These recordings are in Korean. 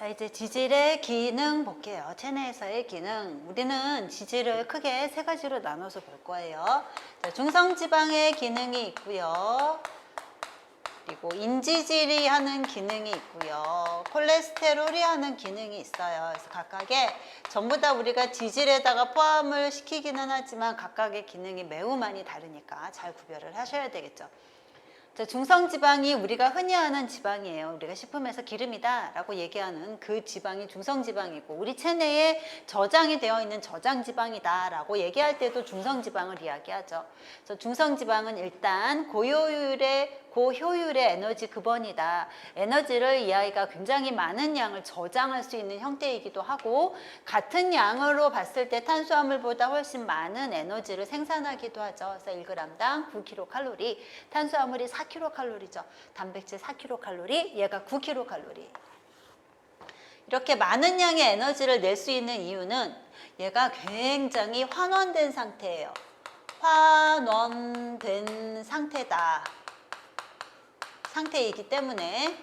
자, 이제 지질의 기능 볼게요. 체내에서의 기능. 우리는 지질을 크게 세 가지로 나눠서 볼 거예요. 자, 중성지방의 기능이 있고요. 그리고 인지질이 하는 기능이 있고요. 콜레스테롤이 하는 기능이 있어요. 그래서 각각의 전부 다 우리가 지질에다가 포함을 시키기는 하지만 각각의 기능이 매우 많이 다르니까 잘 구별을 하셔야 되겠죠. 자, 중성지방이 우리가 흔히 아는 지방이에요. 우리가 식품에서 기름이다 라고 얘기하는 그 지방이 중성지방이고, 우리 체내에 저장이 되어 있는 저장지방이다 라고 얘기할 때도 중성지방을 이야기하죠. 그래서 중성지방은 일단 고효율의 에너지 급원이다. 에너지를 이 아이가 굉장히 많은 양을 저장할 수 있는 형태이기도 하고, 같은 양으로 봤을 때 탄수화물보다 훨씬 많은 에너지를 생산하기도 하죠. 그래서 1g당 9kcal, 탄수화물이 4kcal죠. 단백질 4kcal, 얘가 9kcal. 이렇게 많은 양의 에너지를 낼 수 있는 이유는 얘가 굉장히 환원된 상태예요. 환원된 상태이기 때문에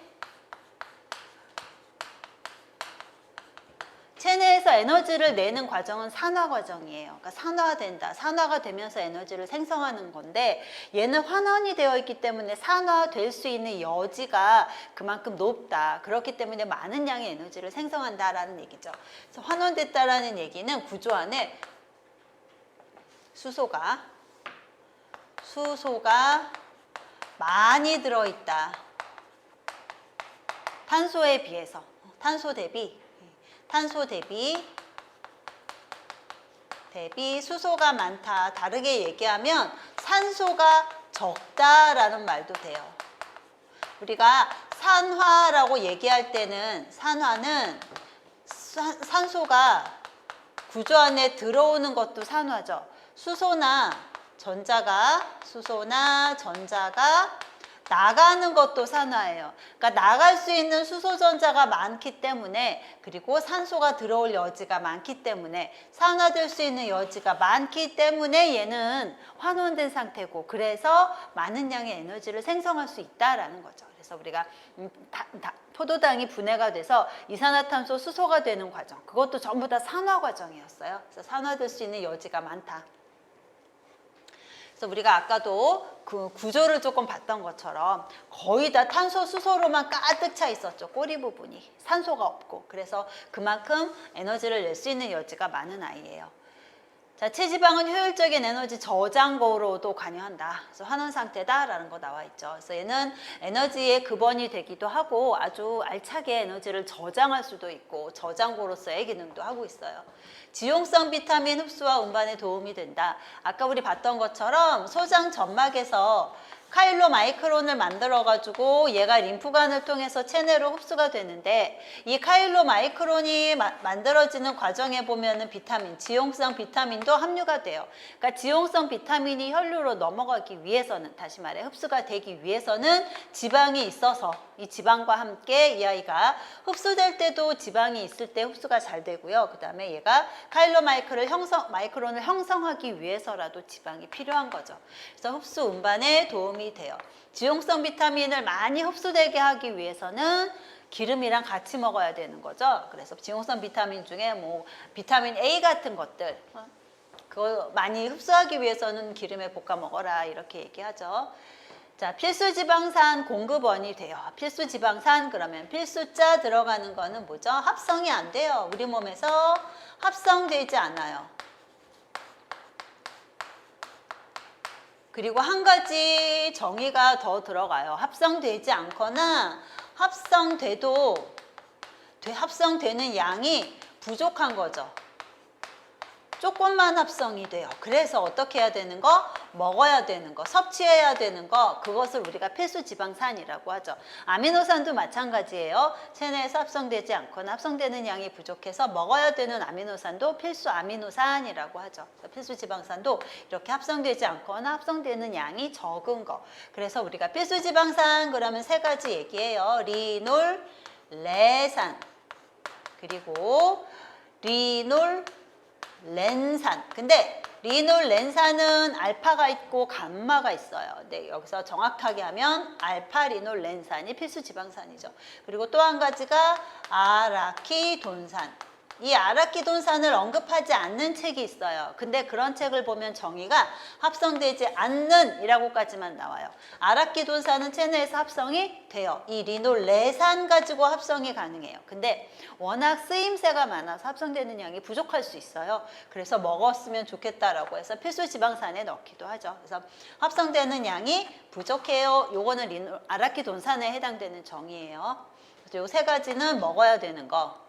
체내에서 에너지를 내는 과정은 산화 과정이에요. 그러니까 산화된다. 산화가 되면서 에너지를 생성하는 건데, 얘는 환원이 되어 있기 때문에 산화될 수 있는 여지가 그만큼 높다. 그렇기 때문에 많은 양의 에너지를 생성한다라는 얘기죠. 그래서 환원됐다라는 얘기는 구조 안에 수소가 많이 들어있다. 탄소에 비해서 탄소 대비 수소가 많다. 다르게 얘기하면 산소가 적다라는 말도 돼요. 우리가 산화라고 얘기할 때는, 산화는 산소가 구조 안에 들어오는 것도 산화죠. 수소나 전자가 나가는 것도 산화예요. 그러니까 나갈 수 있는 수소 전자가 많기 때문에, 그리고 산소가 들어올 여지가 많기 때문에, 산화될 수 있는 여지가 많기 때문에 얘는 환원된 상태고, 그래서 많은 양의 에너지를 생성할 수 있다라는 거죠. 그래서 우리가 포도당이 분해가 돼서 이산화탄소 수소가 되는 과정, 그것도 전부 다 산화 과정이었어요. 그래서 산화될 수 있는 여지가 많다. 그래서 우리가 아까도 그 구조를 조금 봤던 것처럼 거의 다 탄소, 수소로만 가득 차 있었죠. 꼬리 부분이. 산소가 없고. 그래서 그만큼 에너지를 낼 수 있는 여지가 많은 아이예요. 자, 체지방은 효율적인 에너지 저장고로도 관여한다. 그래서 환원 상태다라는 거 나와 있죠. 그래서 얘는 에너지의 급원이 되기도 하고, 아주 알차게 에너지를 저장할 수도 있고, 저장고로서의 기능도 하고 있어요. 지용성 비타민 흡수와 운반에 도움이 된다. 아까 우리 봤던 것처럼 소장 점막에서 카일로마이크론을 만들어가지고 얘가 림프관을 통해서 체내로 흡수가 되는데, 이 카일로마이크론이 만들어지는 과정에 보면은 비타민, 지용성 비타민도 함유가 돼요. 그러니까 지용성 비타민이 혈류로 넘어가기 위해서는, 다시 말해 흡수가 되기 위해서는 지방이 있어서, 이 지방과 함께 이 아이가 흡수될 때도 지방이 있을 때 흡수가 잘 되고요. 그 다음에 얘가 마이크론을 형성하기 위해서라도 지방이 필요한 거죠. 그래서 흡수 운반에 도움이 돼요. 지용성 비타민을 많이 흡수되게 하기 위해서는 기름이랑 같이 먹어야 되는 거죠. 그래서 지용성 비타민 중에 뭐 비타민 A 같은 것들, 그거 많이 흡수하기 위해서는 기름에 볶아 먹어라, 이렇게 얘기하죠. 자, 필수지방산 공급원이 돼요. 필수지방산 그러면 필수자 들어가는 거는 뭐죠? 합성이 안 돼요. 우리 몸에서 합성되지 않아요. 그리고 한 가지 정의가 더 들어가요. 합성되지 않거나 합성되는 양이 부족한 거죠. 조금만 합성이 돼요. 그래서 어떻게 해야 되는 거? 먹어야 되는 거, 섭취해야 되는 거, 그것을 우리가 필수지방산이라고 하죠. 아미노산도 마찬가지예요. 체내에서 합성되지 않거나 합성되는 양이 부족해서 먹어야 되는 아미노산도 필수아미노산이라고 하죠. 필수지방산도 이렇게 합성되지 않거나 합성되는 양이 적은 거. 그래서 우리가 필수지방산 그러면 세 가지 얘기해요. 리놀레산, 그리고 리놀렌산. 근데 리놀렌산은 알파가 있고 감마가 있어요. 네, 여기서 정확하게 하면 알파 리놀렌산이 필수 지방산이죠. 그리고 또 한 가지가 아라키돈산. 이 아라키돈산을 언급하지 않는 책이 있어요. 근데 그런 책을 보면 정의가 합성되지 않는 이라고까지만 나와요. 아라키돈산은 체내에서 합성이 돼요. 이 리놀레산 가지고 합성이 가능해요. 근데 워낙 쓰임새가 많아서 합성되는 양이 부족할 수 있어요. 그래서 먹었으면 좋겠다라고 해서 필수 지방산에 넣기도 하죠. 그래서 합성되는 양이 부족해요. 요거는 아라키돈산에 해당되는 정의예요. 그래서 요 세 가지는 먹어야 되는 거.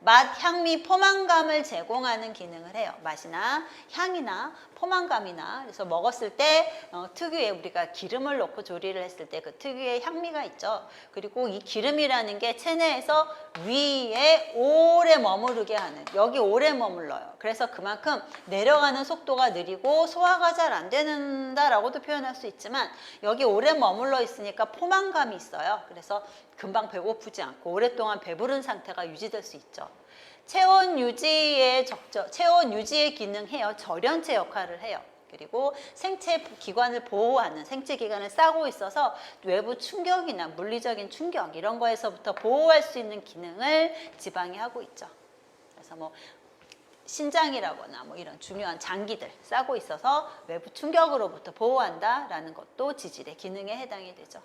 맛, 향미, 포만감을 제공하는 기능을 해요. 맛이나 향이나 포만감이나. 그래서 먹었을 때 특유의 우리가 기름을 넣고 조리를 했을 때 그 특유의 향미가 있죠. 그리고 이 기름이라는 게 체내에서 위에 오래 머무르게 하는, 여기 오래 머물러요. 그래서 그만큼 내려가는 속도가 느리고 소화가 잘 안 된다라고도 표현할 수 있지만 여기 오래 머물러 있으니까 포만감이 있어요. 그래서 금방 배고프지 않고 오랫동안 배부른 상태가 유지될 수 있죠. 체온 유지의 기능해요. 절연체 역할을 해요. 그리고 생체 기관을 보호하는, 생체 기관을 싸고 있어서 외부 충격이나 물리적인 충격 이런 거에서부터 보호할 수 있는 기능을 지방이 하고 있죠. 그래서 뭐 신장이라거나 뭐 이런 중요한 장기들 싸고 있어서 외부 충격으로부터 보호한다라는 것도 지질의 기능에 해당이 되죠.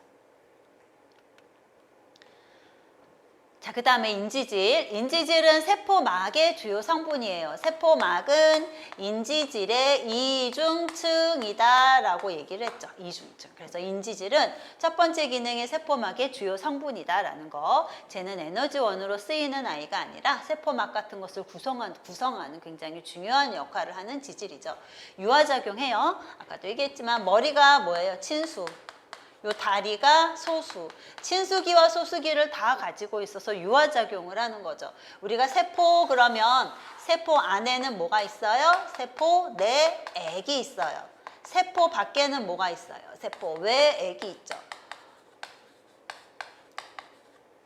자, 그 다음에 인지질. 인지질은 세포막의 주요 성분이에요. 세포막은 인지질의 이중층이다 라고 얘기를 했죠. 이중층. 그래서 인지질은 첫 번째 기능이 세포막의 주요 성분이다 라는 거. 쟤는 에너지원으로 쓰이는 아이가 아니라 세포막 같은 것을 구성하는 굉장히 중요한 역할을 하는 지질이죠. 유화작용해요. 아까도 얘기했지만 머리가 뭐예요? 친수. 요 다리가 소수, 친수기와 소수기를 다 가지고 있어서 유화작용을 하는 거죠. 우리가 세포 그러면 세포 안에는 뭐가 있어요? 세포 내 액이 있어요. 세포 밖에는 뭐가 있어요? 세포 외 액이 있죠.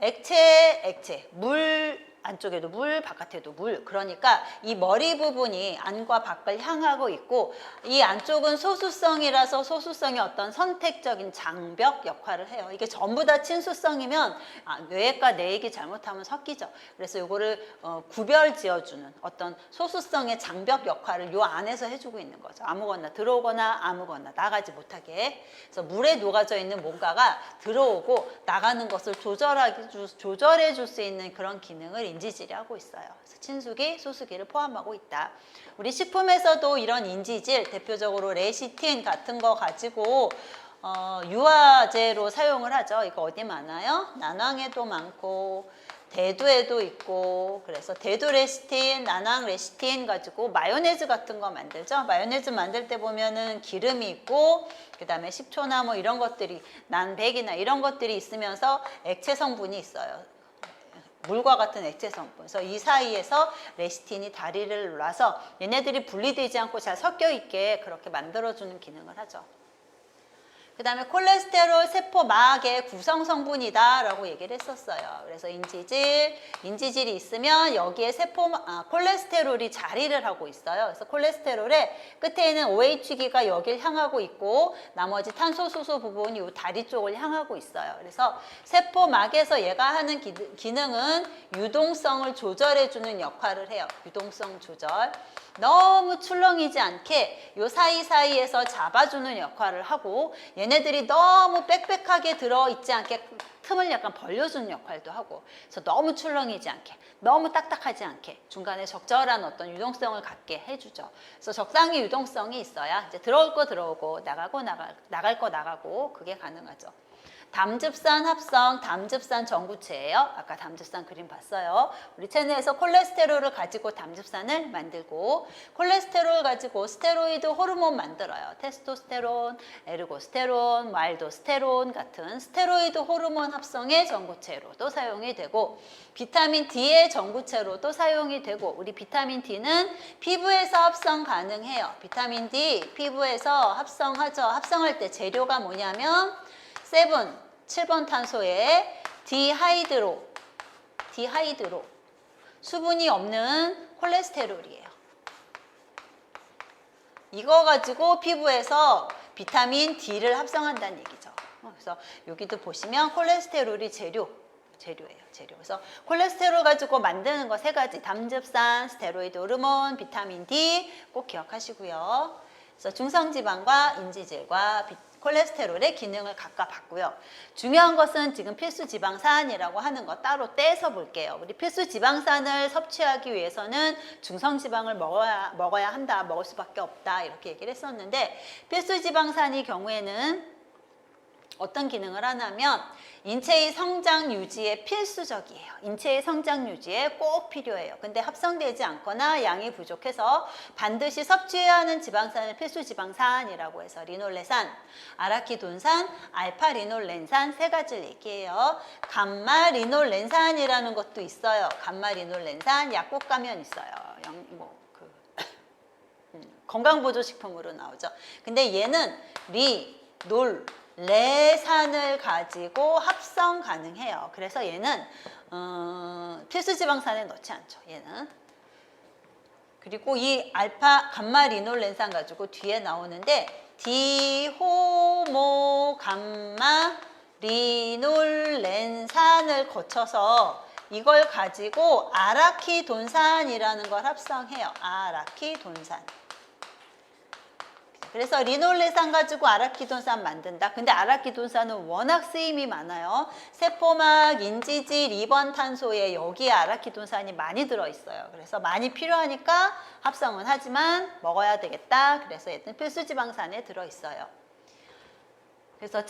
액체, 물 안쪽에도 물, 바깥에도 물. 그러니까 이 머리 부분이 안과 밖을 향하고 있고 이 안쪽은 소수성이라서 소수성의 어떤 선택적인 장벽 역할을 해요. 이게 전부 다 친수성이면 뇌액과 내액이 잘못하면 섞이죠. 그래서 이거를 구별 지어주는 어떤 소수성의 장벽 역할을 요 안에서 해주고 있는 거죠. 아무거나 들어오거나 아무거나 나가지 못하게. 그래서 물에 녹아져 있는 뭔가가 들어오고 나가는 것을 조절해 줄 수 있는 그런 기능을 인지질이 하고 있어요. 그래서 친수기, 소수기를 포함하고 있다. 우리 식품에서도 이런 인지질, 대표적으로 레시틴 같은 거 가지고 유화제로 사용을 하죠. 이거 어디 많아요? 난황에도 많고 대두에도 있고, 그래서 대두 레시틴, 난황 레시틴 가지고 마요네즈 같은 거 만들죠. 마요네즈 만들 때 보면은 기름이 있고 그 다음에 식초나 뭐 이런 것들이, 난백이나 이런 것들이 있으면서 액체 성분이 있어요. 물과 같은 액체 성분. 그래서 이 사이에서 레시틴이 다리를 놔서 얘네들이 분리되지 않고 잘 섞여 있게 그렇게 만들어주는 기능을 하죠. 그 다음에 콜레스테롤 세포막의 구성 성분이다 라고 얘기를 했었어요. 그래서 인지질이 있으면 여기에 콜레스테롤이 자리를 하고 있어요. 그래서 콜레스테롤의 끝에 있는 OH기가 여길 향하고 있고 나머지 탄소 수소 부분이 이 다리 쪽을 향하고 있어요. 그래서 세포막에서 얘가 하는 기능은 유동성을 조절해주는 역할을 해요. 유동성 조절. 너무 출렁이지 않게 요 사이사이에서 잡아주는 역할을 하고 얘네들이 너무 빽빽하게 들어있지 않게 틈을 약간 벌려주는 역할도 하고, 그래서 너무 출렁이지 않게, 너무 딱딱하지 않게 중간에 적절한 어떤 유동성을 갖게 해주죠. 그래서 적당히 유동성이 있어야 이제 들어올 거 들어오고 나갈 거 나가고 그게 가능하죠. 담즙산 합성, 담즙산 전구체예요. 아까 담즙산 그림 봤어요. 우리 체내에서 콜레스테롤을 가지고 담즙산을 만들고, 콜레스테롤 가지고 스테로이드 호르몬 만들어요. 테스토스테론, 에르고스테론, 말도스테론 같은 스테로이드 호르몬 합성의 전구체로도 사용이 되고, 비타민 D의 전구체로도 사용이 되고, 우리 비타민 D는 피부에서 합성 가능해요. 비타민 D 피부에서 합성하죠. 합성할 때 재료가 뭐냐면 7번 탄소에 디하이드로 수분이 없는 콜레스테롤이에요. 이거 가지고 피부에서 비타민 D를 합성한다는 얘기죠. 그래서 여기도 보시면 콜레스테롤이 재료예요. 재료. 그래서 콜레스테롤 가지고 만드는 거 3가지. 담즙산, 스테로이드 호르몬, 비타민 D 꼭 기억하시고요. 그래서 중성지방과 인지질과 콜레스테롤의 기능을 각각 봤고요. 중요한 것은 지금 필수지방산이라고 하는 거 따로 떼서 볼게요. 우리 필수지방산을 섭취하기 위해서는 중성지방을 먹어야 한다. 먹을 수밖에 없다. 이렇게 얘기를 했었는데 필수지방산의 경우에는 어떤 기능을 하냐면 인체의 성장 유지에 필수적이에요. 인체의 성장 유지에 꼭 필요해요. 근데 합성되지 않거나 양이 부족해서 반드시 섭취해야 하는 지방산을 필수지방산이라고 해서 리놀레산, 아라키돈산, 알파리놀렌산 3가지를 얘기해요. 감마리놀렌산이라는 것도 있어요. 감마리놀렌산 약국 가면 있어요. 건강보조식품으로 나오죠. 근데 얘는 레산을 가지고 합성 가능해요. 그래서 얘는 필수지방산에 넣지 않죠. 얘는. 그리고 이 감마리놀렌산 가지고 뒤에 나오는데 디호모감마리놀렌산을 거쳐서 이걸 가지고 아라키돈산이라는 걸 합성해요. 아라키돈산. 그래서 리놀레산 가지고 아라키돈산 만든다. 근데 아라키돈산은 워낙 쓰임이 많아요. 세포막, 인지질, 2번 탄소에 여기에 아라키돈산이 많이 들어있어요. 그래서 많이 필요하니까 합성은 하지만 먹어야 되겠다. 그래서 얘는 필수지방산에 들어있어요. 그래서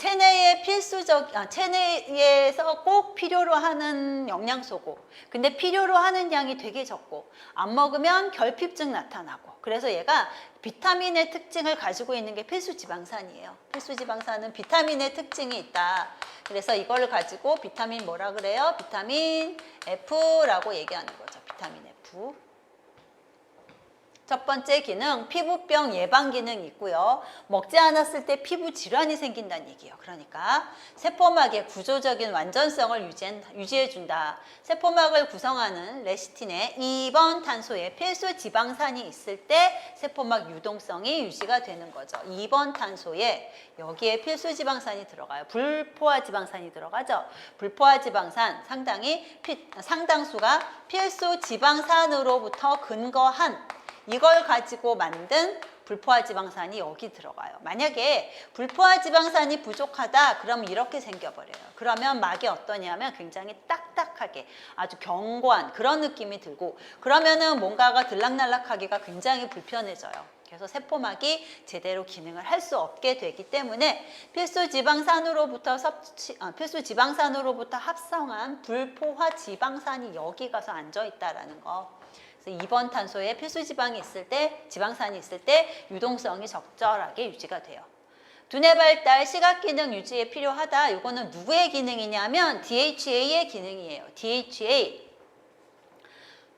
체내에서 꼭 필요로 하는 영양소고, 근데 필요로 하는 양이 되게 적고, 안 먹으면 결핍증 나타나고, 그래서 얘가 비타민의 특징을 가지고 있는 게 필수지방산이에요. 필수지방산은 비타민의 특징이 있다. 그래서 이걸 가지고 비타민 뭐라 그래요? 비타민 F라고 얘기하는 거죠. 비타민 F. 첫 번째 기능, 피부병 예방 기능이 있고요. 먹지 않았을 때 피부 질환이 생긴다는 얘기예요. 그러니까 세포막의 구조적인 완전성을 유지해준다. 세포막을 구성하는 레시틴에 2번 탄소에 필수 지방산이 있을 때 세포막 유동성이 유지가 되는 거죠. 2번 탄소에 여기에 필수 지방산이 들어가요. 불포화 지방산이 들어가죠. 불포화 지방산 상당수가 필수 지방산으로부터 근거한 이걸 가지고 만든 불포화 지방산이 여기 들어가요. 만약에 불포화 지방산이 부족하다 그럼 이렇게 생겨버려요. 그러면 막이 어떠냐면 굉장히 딱딱하게 아주 견고한 그런 느낌이 들고 그러면은 뭔가가 들락날락하기가 굉장히 불편해져요. 그래서 세포막이 제대로 기능을 할 수 없게 되기 때문에 필수 지방산으로부터 합성한 불포화 지방산이 여기 가서 앉아 있다라는 거. 그래서 2번 탄소에 필수지방이 있을 때, 지방산이 있을 때 유동성이 적절하게 유지가 돼요. 두뇌 발달, 시각 기능 유지에 필요하다. 이거는 누구의 기능이냐면 DHA의 기능이에요.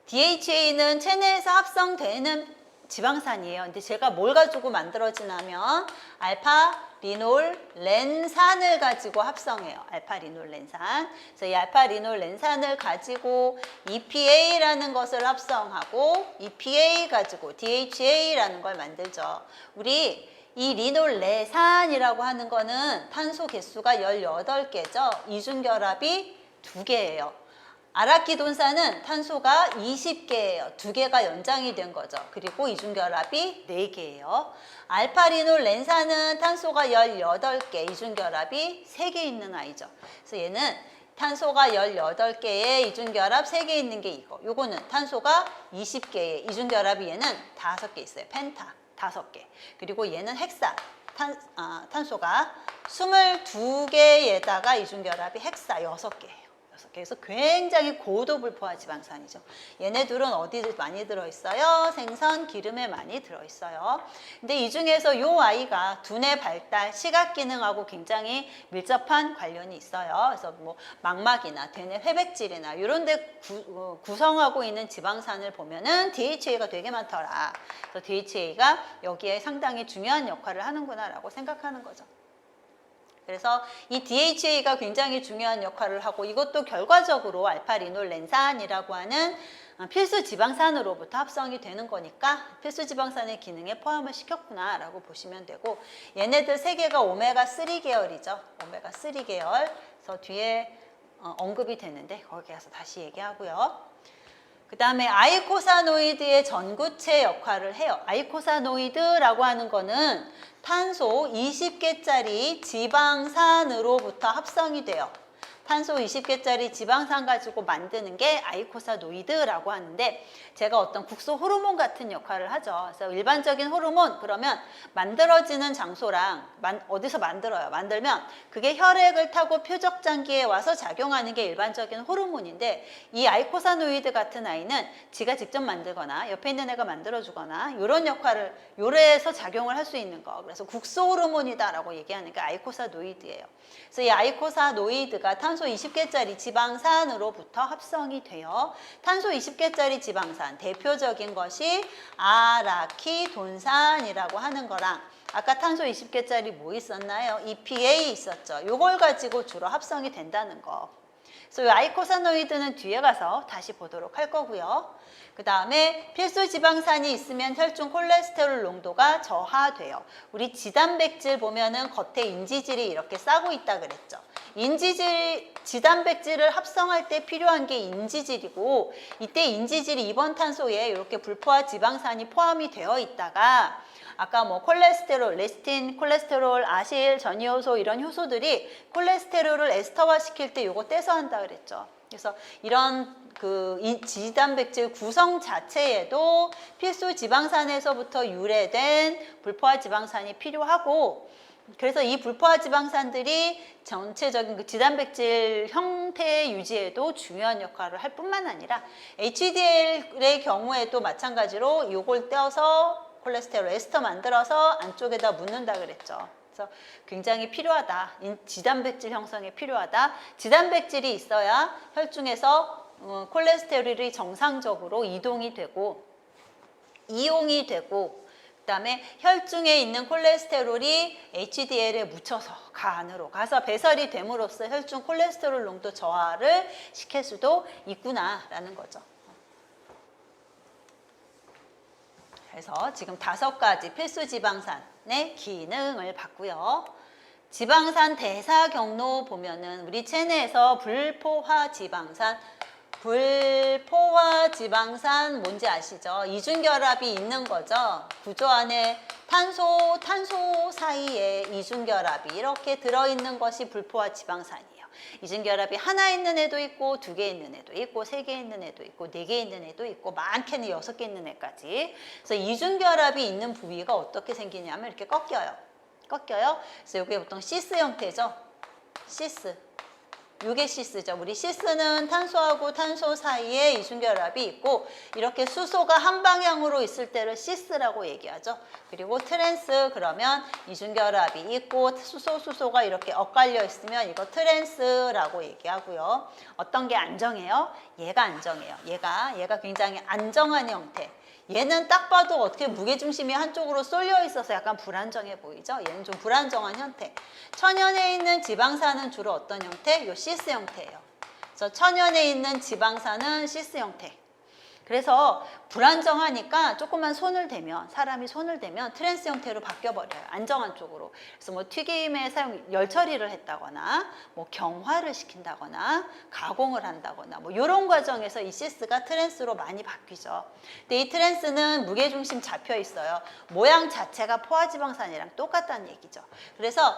DHA는 체내에서 합성되는 지방산이에요. 근데 제가 뭘 가지고 만들어지냐면 알파리놀렌산을 가지고 합성해요. 알파리놀렌산. 그래서 이 알파리놀렌산을 가지고 EPA라는 것을 합성하고 EPA 가지고 DHA라는 걸 만들죠. 우리 이 리놀레산이라고 하는 거는 탄소 개수가 18개죠. 이중결합이 2개예요. 아라키돈산은 탄소가 20개예요. 2개가 연장이 된 거죠. 그리고 이중결합이 4개예요. 알파리놀렌산은 탄소가 18개, 이중결합이 3개 있는 아이죠. 그래서 얘는 탄소가 18개에 이중결합 3개 있는 게 이거. 요거는 탄소가 20개에 이중결합이 얘는 5개 있어요. 펜타 5개. 그리고 얘는 헥사. 탄소가 22개에다가 이중결합이 헥사 6개예요. 그래서 굉장히 고도 불포화 지방산이죠. 얘네들은 어디 많이 들어있어요? 생선, 기름에 많이 들어있어요. 근데 이 중에서 요 아이가 두뇌 발달, 시각 기능하고 굉장히 밀접한 관련이 있어요. 그래서 뭐 망막이나 대뇌 회백질이나 이런 데 구성하고 있는 지방산을 보면은 DHA가 되게 많더라. 그래서 DHA가 여기에 상당히 중요한 역할을 하는구나라고 생각하는 거죠. 그래서 이 DHA가 굉장히 중요한 역할을 하고 이것도 결과적으로 알파리놀렌산이라고 하는 필수 지방산으로부터 합성이 되는 거니까 필수 지방산의 기능에 포함을 시켰구나라고 보시면 되고 얘네들 세 개가 오메가3 계열이죠. 오메가3 계열. 그래서 뒤에 언급이 되는데 거기 가서 다시 얘기하고요. 그 다음에 아이코사노이드의 전구체 역할을 해요. 아이코사노이드라고 하는 거는 탄소 20개짜리 지방산으로부터 합성이 돼요. 탄소 20개짜리 지방산 가지고 만드는 게 아이코사노이드라고 하는데 제가 어떤 국소 호르몬 같은 역할을 하죠. 그래서 일반적인 호르몬 그러면 만들어지는 장소랑 어디서 만들어요. 만들면 그게 혈액을 타고 표적장기에 와서 작용하는 게 일반적인 호르몬인데 이 아이코사노이드 같은 아이는 지가 직접 만들거나 옆에 있는 애가 만들어주거나 이런 역할을 요래에서 작용을 할 수 있는 거. 그래서 국소 호르몬이다라고 얘기하는 게 아이코사노이드예요. 그래서 이 아이코사노이드가 탄소 20개짜리 지방산으로부터 합성이 돼요. 탄소 20개짜리 지방산 대표적인 것이 아라키돈산이라고 하는 거랑 아까 탄소 20개짜리 뭐 있었나요? EPA 있었죠. 요걸 가지고 주로 합성이 된다는 거. 그래서 이 아이코사노이드는 뒤에 가서 다시 보도록 할 거고요. 그 다음에 필수 지방산이 있으면 혈중 콜레스테롤 농도가 저하돼요. 우리 지단백질 보면은 겉에 인지질이 이렇게 싸고 있다 그랬죠. 지단백질을 합성할 때 필요한 게 인지질이고 이때 인지질이 이번 탄소에 이렇게 불포화 지방산이 포함이 되어 있다가 아까 뭐 콜레스테롤, 레시틴, 콜레스테롤, 아실, 전이효소 이런 효소들이 콜레스테롤을 에스터화 시킬 때 요거 떼서 한다 그랬죠. 그래서 이런 이 지단백질 구성 자체에도 필수 지방산에서부터 유래된 불포화 지방산이 필요하고 그래서 이 불포화 지방산들이 전체적인 그 지단백질 형태의 유지에도 중요한 역할을 할 뿐만 아니라 HDL의 경우에도 마찬가지로 요걸 떼어서 콜레스테롤 에스터 만들어서 안쪽에다 묻는다 그랬죠. 그래서 굉장히 필요하다. 지단백질 형성에 필요하다. 지단백질이 있어야 혈중에서 콜레스테롤이 정상적으로 이동이 되고 이용이 되고 그다음에 혈중에 있는 콜레스테롤이 HDL에 묻혀서 간으로 가서 배설이 됨으로써 혈중 콜레스테롤 농도 저하를 시킬 수도 있구나라는 거죠. 그래서 지금 5가지 필수 지방산의 기능을 봤고요. 지방산 대사 경로 보면은 우리 체내에서 불포화 지방산 뭔지 아시죠? 이중결합이 있는 거죠. 구조 안에 탄소 사이에 이중결합이 이렇게 들어있는 것이 불포화 지방산이에요. 이중결합이 하나 있는 애도 있고 2개 있는 애도 있고 3개 있는 애도 있고 4개 있는 애도 있고 많게는 6개 있는 애까지. 그래서 이중결합이 있는 부위가 어떻게 생기냐면 이렇게 꺾여요. 그래서 이게 보통 시스 형태죠. 시스. 이게 시스죠. 우리 시스는 탄소하고 탄소 사이에 이중결합이 있고 이렇게 수소가 한 방향으로 있을 때를 시스라고 얘기하죠. 그리고 트랜스 그러면 이중결합이 있고 수소가 이렇게 엇갈려 있으면 이거 트랜스라고 얘기하고요. 어떤 게 안정해요? 얘가 안정해요. 얘가 굉장히 안정한 형태. 얘는 딱 봐도 어떻게 무게중심이 한쪽으로 쏠려 있어서 약간 불안정해 보이죠? 얘는 좀 불안정한 형태. 천연에 있는 지방산은 주로 어떤 형태? 요 시스 형태예요. 그래서 천연에 있는 지방산은 시스 형태. 그래서 불안정하니까 조금만 사람이 손을 대면 트랜스 형태로 바뀌어버려요. 안정한 쪽으로. 그래서 뭐 튀김에 열 처리를 했다거나 뭐 경화를 시킨다거나 가공을 한다거나 뭐 이런 과정에서 이 시스가 트랜스로 많이 바뀌죠. 근데 이 트랜스는 무게중심 잡혀 있어요. 모양 자체가 포화지방산이랑 똑같다는 얘기죠. 그래서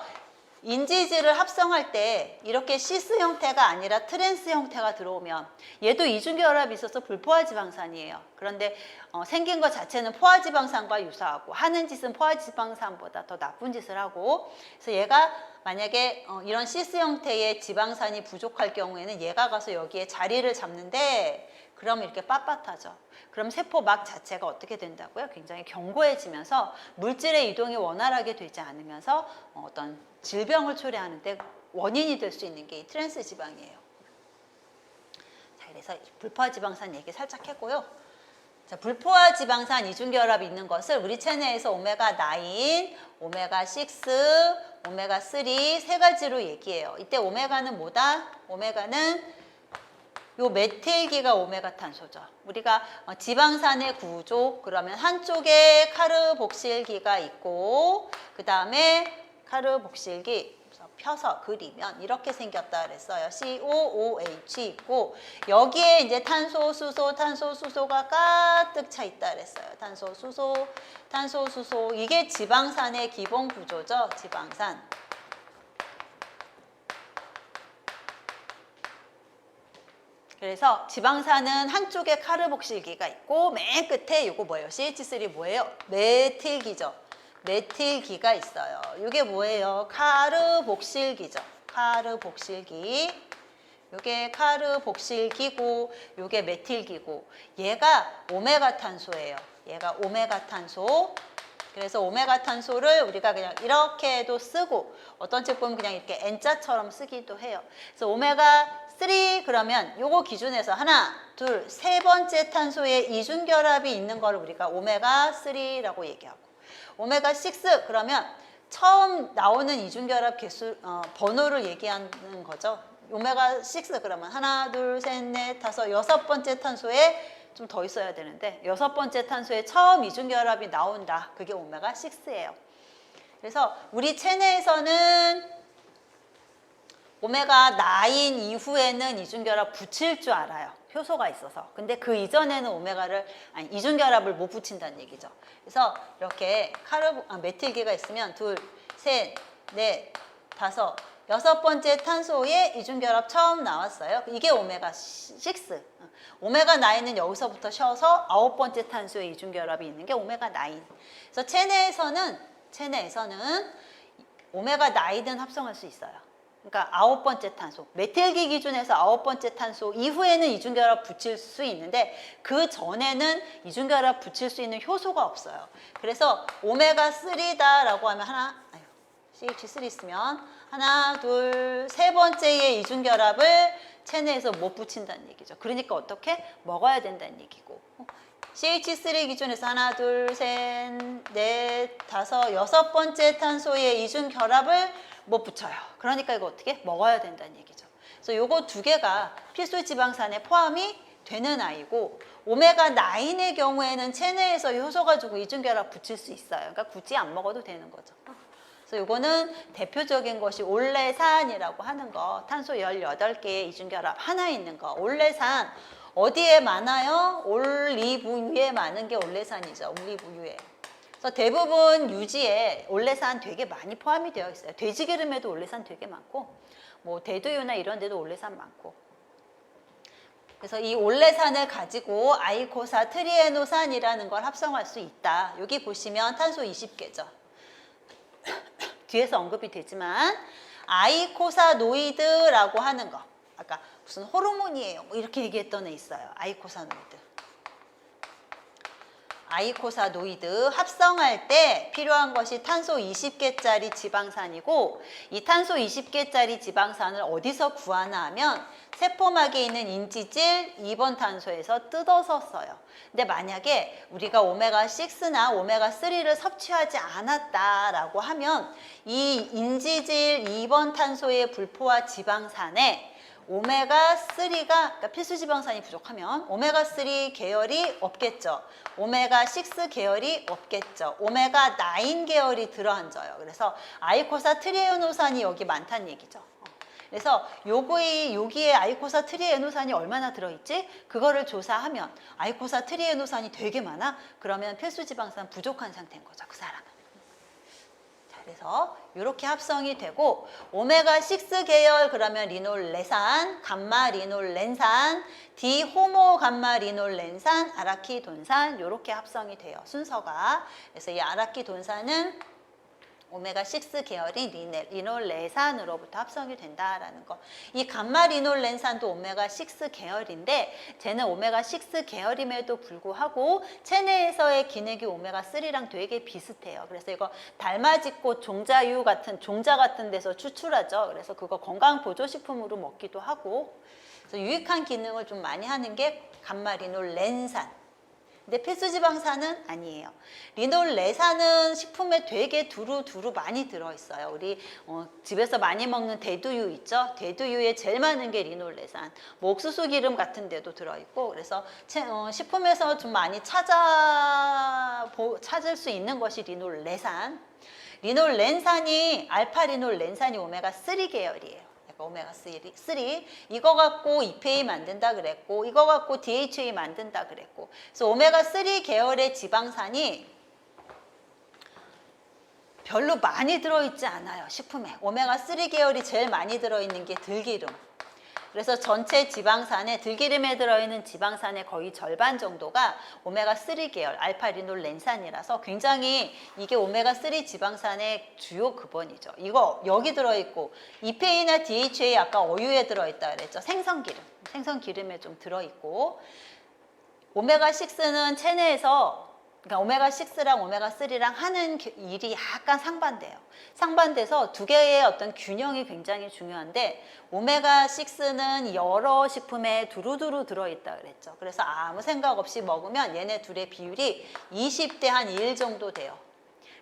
인지질을 합성할 때 이렇게 시스 형태가 아니라 트랜스 형태가 들어오면 얘도 이중결합이 있어서 불포화지방산이에요. 그런데 생긴 것 자체는 포화지방산과 유사하고 하는 짓은 포화지방산보다 더 나쁜 짓을 하고 그래서 얘가 만약에 이런 시스 형태의 지방산이 부족할 경우에는 얘가 가서 여기에 자리를 잡는데 그럼 이렇게 빳빳하죠. 그럼 세포막 자체가 어떻게 된다고요? 굉장히 견고해지면서 물질의 이동이 원활하게 되지 않으면서 어떤 질병을 초래하는 데 원인이 될 수 있는 게 이 트랜스 지방이에요. 자, 그래서 불포화 지방산 얘기 살짝 했고요. 자, 불포화 지방산 이중결합이 있는 것을 우리 체내에서 오메가9, 오메가6, 오메가3 세 가지로 얘기해요. 이때 오메가는 뭐다? 오메가는 요 메틸기가 오메가 탄소죠. 우리가 지방산의 구조, 그러면 한쪽에 카르복실기가 있고 그 다음에 카르복실기 펴서 그리면 이렇게 생겼다 그랬어요. COOH 있고 여기에 이제 탄소, 수소, 탄소, 수소가 가득 차 있다 그랬어요. 탄소, 수소, 탄소, 수소. 이게 지방산의 기본 구조죠. 지방산. 그래서 지방산은 한쪽에 카르복실기가 있고 맨 끝에 이거 뭐예요? CH3 뭐예요? 메틸기죠. 메틸기가 있어요. 이게 뭐예요? 카르복실기죠. 카르복실기. 이게 카르복실기고 이게 메틸기고 얘가 오메가 탄소예요. 얘가 오메가 탄소. 그래서 오메가 탄소를 우리가 그냥 이렇게도 쓰고 어떤 책 보면 그냥 이렇게 N자처럼 쓰기도 해요. 그래서 오메가 3 그러면 요거 기준에서 하나, 둘, 세 번째 탄소에 이중결합이 있는 걸 우리가 오메가 3라고 얘기하고 오메가 6 그러면 처음 나오는 이중결합 개수 번호를 얘기하는 거죠. 오메가 6 그러면 하나, 둘, 셋, 넷, 다섯, 여섯 번째 탄소에 좀 더 있어야 되는데 여섯 번째 탄소에 처음 이중결합이 나온다. 그게 오메가 6예요. 그래서 우리 체내에서는 오메가 9 이후에는 이중결합 붙일 줄 알아요. 효소가 있어서. 근데 그 이전에는 이중결합을 못 붙인다는 얘기죠. 그래서 이렇게 메틸기가 있으면 둘, 셋, 넷, 다섯, 여섯 번째 탄소에 이중결합 처음 나왔어요. 이게 오메가 6. 오메가 9은 여기서부터 쉬어서 아홉 번째 탄소에 이중결합이 있는 게 오메가 9. 그래서 체내에서는 오메가 9은 합성할 수 있어요. 그러니까 아홉 번째 탄소, 메틸기 기준에서 아홉 번째 탄소 이후에는 이중결합 붙일 수 있는데 그 전에는 이중결합 붙일 수 있는 효소가 없어요. 그래서 오메가 3다라고 하면 CH3 있으면 하나, 둘, 세 번째의 이중결합을 체내에서 못 붙인다는 얘기죠. 그러니까 어떻게? 먹어야 된다는 얘기고. CH3 기준에서 하나, 둘, 셋, 넷, 다섯, 여섯 번째 탄소의 이중결합을 못 붙여요. 그러니까 이거 어떻게? 먹어야 된다는 얘기죠. 그래서 요거 두 개가 필수 지방산에 포함이 되는 아이고 오메가 9의 경우에는 체내에서 효소 가지고 이중결합 붙일 수 있어요. 그러니까 굳이 안 먹어도 되는 거죠. 그래서 요거는 대표적인 것이 올레산이라고 하는 거. 탄소 18개의 이중결합 하나 있는 거. 올레산 어디에 많아요? 올리브유에 많은 게 올레산이죠. 올리브유에. 그래서 대부분 유지에 올레산 되게 많이 포함이 되어 있어요. 돼지기름에도 올레산 되게 많고 뭐 대두유나 이런 데도 올레산 많고. 그래서 이 올레산을 가지고 아이코사 트리에노산이라는 걸 합성할 수 있다. 여기 보시면 탄소 20개죠. 뒤에서 언급이 되지만 아이코사노이드라고 하는 거. 아까 무슨 호르몬이에요. 뭐 이렇게 얘기했던 애 있어요. 아이코사노이드. 아이코사노이드 합성할 때 필요한 것이 탄소 20개짜리 지방산이고 이 탄소 20개짜리 지방산을 어디서 구하나 하면 세포막에 있는 인지질 2번 탄소에서 뜯어서 써요. 근데 만약에 우리가 오메가6나 오메가3를 섭취하지 않았다라고 하면 이 인지질 2번 탄소의 불포화 지방산에 오메가3가 그러니까 필수 지방산이 부족하면 오메가3 계열이 없겠죠. 오메가6 계열이 없겠죠. 오메가 9 계열이 들어앉아요. 그래서 아이코사 트리에노산이 여기 많다는 얘기죠. 그래서 여기에 아이코사 트리에노산이 얼마나 들어있지? 그거를 조사하면 아이코사 트리에노산이 되게 많아? 그러면 필수 지방산 부족한 상태인 거죠. 그 사람은. 그래서 이렇게 합성이 되고 오메가6 계열 그러면 리놀레산, 감마 리놀렌산, 디호모 감마 리놀렌산, 아라키돈산 이렇게 합성이 돼요. 순서가. 그래서 이 아라키돈산은 오메가6 계열인 리놀레산으로부터 합성이 된다라는 거. 이 감마 리놀렌산도 오메가6 계열인데 쟤는 오메가6 계열임에도 불구하고 체내에서의 기능이 오메가3랑 되게 비슷해요. 그래서 이거 달맞이꽃 종자유 같은 종자 같은 데서 추출하죠. 그래서 그거 건강 보조식품으로 먹기도 하고. 그래서 유익한 기능을 좀 많이 하는 게 감마 리놀렌산. 근데 필수지방산은 아니에요. 리놀레산은 식품에 되게 두루두루 많이 들어있어요. 우리 집에서 많이 먹는 대두유 있죠? 대두유에 제일 많은 게 리놀레산. 뭐 옥수수 기름 같은 데도 들어있고 그래서 식품에서 좀 많이 찾을 수 있는 것이 리놀레산. 리놀렌산이 알파리놀렌산이 오메가3 계열이에요. 오메가3 이거 갖고 EPA 만든다 그랬고 이거 갖고 DHA 만든다 그랬고 그래서 오메가3 계열의 지방산이 별로 많이 들어있지 않아요. 식품에 오메가3 계열이 제일 많이 들어있는 게 들기름. 그래서 전체 지방산에 들기름에 들어있는 지방산의 거의 절반 정도가 오메가3 계열 알파리놀렌산이라서 굉장히 이게 오메가3 지방산의 주요 근원이죠. 이거 여기 들어있고 EPA나 DHA 아까 어유에 들어있다 그랬죠. 생선기름에 좀 들어있고 오메가6는 체내에서 그러니까 오메가6랑 오메가3랑 하는 일이 약간 상반돼서 두 개의 어떤 균형이 굉장히 중요한데 오메가6는 여러 식품에 두루두루 들어있다 그랬죠. 그래서 아무 생각 없이 먹으면 얘네 둘의 비율이 20대 한 1 정도 돼요.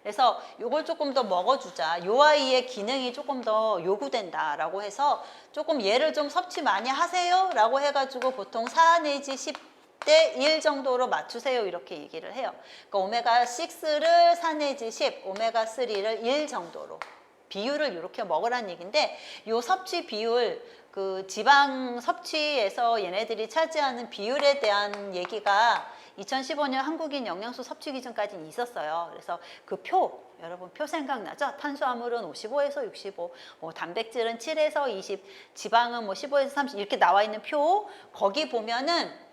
그래서 이걸 조금 더 먹어주자. 요 아이의 기능이 조금 더 요구된다라고 해서 조금 얘를 좀 섭취 많이 하세요 라고 해가지고 보통 4 내지 10 대 1 정도로 맞추세요 이렇게 얘기를 해요. 그러니까 오메가6를 4 내지 10, 오메가3를 1 정도로 비율을 이렇게 먹으라는 얘기인데 요 섭취 비율 그 지방 섭취에서 얘네들이 차지하는 비율에 대한 얘기가 2015년 한국인 영양소 섭취 기준까지 있었어요. 그래서 그 여러분 표 생각나죠? 탄수화물은 55에서 65, 단백질은 7에서 20, 지방은 15에서 30 이렇게 나와 있는 표 거기 보면은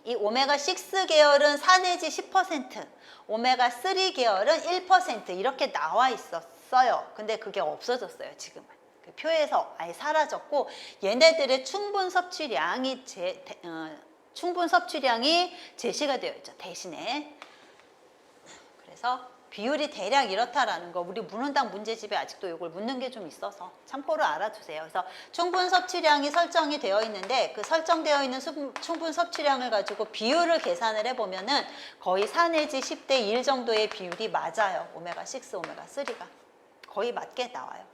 이 오메가6 계열은 4 내지 10%, 오메가3 계열은 1% 이렇게 나와 있었어요. 근데 그게 없어졌어요, 지금은. 그 표에서 아예 사라졌고 얘네들의 충분 섭취량이 제시가 되어 있죠, 대신에. 그래서 비율이 대략 이렇다라는 거 우리 문헌당 문제집에 아직도 이걸 묻는 게 좀 있어서 참고로 알아두세요. 그래서 충분 섭취량이 설정이 되어 있는데 그 설정되어 있는 충분 섭취량을 가지고 비율을 계산을 해보면은 거의 4 내지 10대 1 정도의 비율이 맞아요. 오메가6, 오메가3가 거의 맞게 나와요.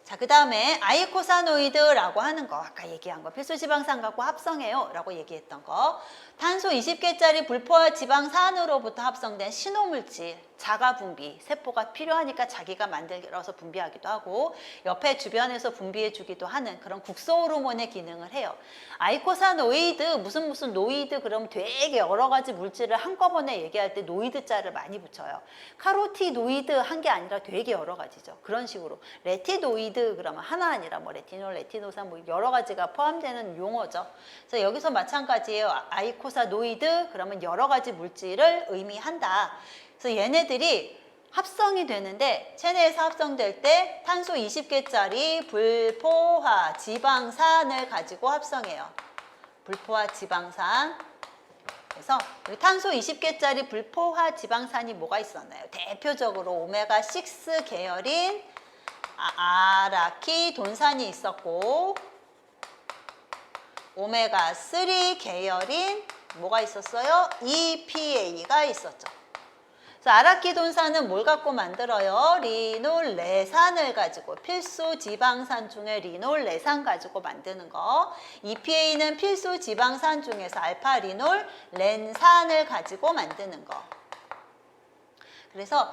자, 그 다음에 아이코사노이드라고 하는 거 아까 얘기한 거 필수지방산 갖고 합성해요 라고 얘기했던 거 탄소 20개짜리 불포화 지방산으로부터 합성된 신호물질 자가분비 세포가 필요하니까 자기가 만들어서 분비하기도 하고 옆에 주변에서 분비해 주기도 하는 그런 국소 호르몬의 기능을 해요. 아이코사노이드 무슨 노이드 그럼 되게 여러 가지 물질을 한꺼번에 얘기할 때 노이드 자를 많이 붙여요. 카로티노이드 한 게 아니라 되게 여러 가지죠. 그런 식으로 레티노이드 그러면 하나 아니라 뭐 레티놀, 레티노산 뭐 여러 가지가 포함되는 용어죠. 그래서 여기서 마찬가지예요. 아이코사노이드 그러면 여러 가지 물질을 의미한다. 그래서 얘네들이 합성이 되는데 체내에서 합성될 때 탄소 20개짜리 불포화 지방산을 가지고 합성해요. 불포화 지방산. 그래서 우리 탄소 20개짜리 불포화 지방산이 뭐가 있었나요? 대표적으로 오메가6 계열인 아라키돈산이 있었고 오메가3 계열인 뭐가 있었어요? EPA가 있었죠. 그래서 아라키돈산은 뭘 갖고 만들어요? 리놀레산을 가지고 필수 지방산 중에 리놀레산 가지고 만드는 거. EPA는 필수 지방산 중에서 알파리놀렌산을 가지고 만드는 거. 그래서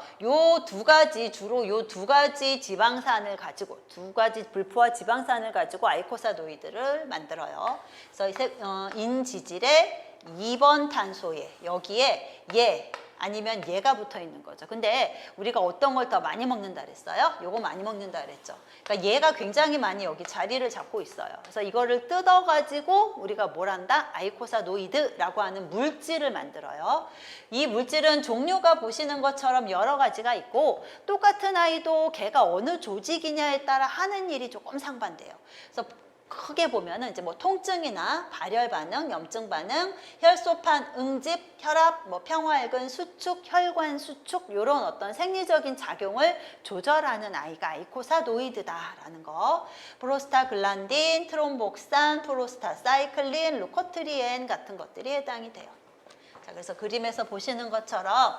주로 요 두 가지 지방산을 가지고 두 가지 불포화 지방산을 가지고 아이코사노이드를 만들어요. 그래서 인지질의 2번 탄소에 여기에 아니면 얘가 붙어 있는 거죠. 근데 우리가 어떤 걸 더 많이 먹는다 그랬어요? 요거 많이 먹는다 그랬죠. 그러니까 얘가 굉장히 많이 여기 자리를 잡고 있어요. 그래서 이거를 뜯어가지고 우리가 뭘 한다? 아이코사노이드라고 하는 물질을 만들어요. 이 물질은 종류가 보시는 것처럼 여러 가지가 있고 똑같은 아이도 걔가 어느 조직이냐에 따라 하는 일이 조금 상반돼요. 그래서 크게 보면은 이제 뭐 통증이나 발열 반응, 염증 반응, 혈소판 응집, 혈압, 뭐 평화혈근 수축, 혈관 수축 이런 어떤 생리적인 작용을 조절하는 아이가 아이코사노이드다라는 거. 프로스타글란딘, 트롬복산, 프로스타사이클린, 루코트리엔 같은 것들이 해당이 돼요. 자, 그래서 그림에서 보시는 것처럼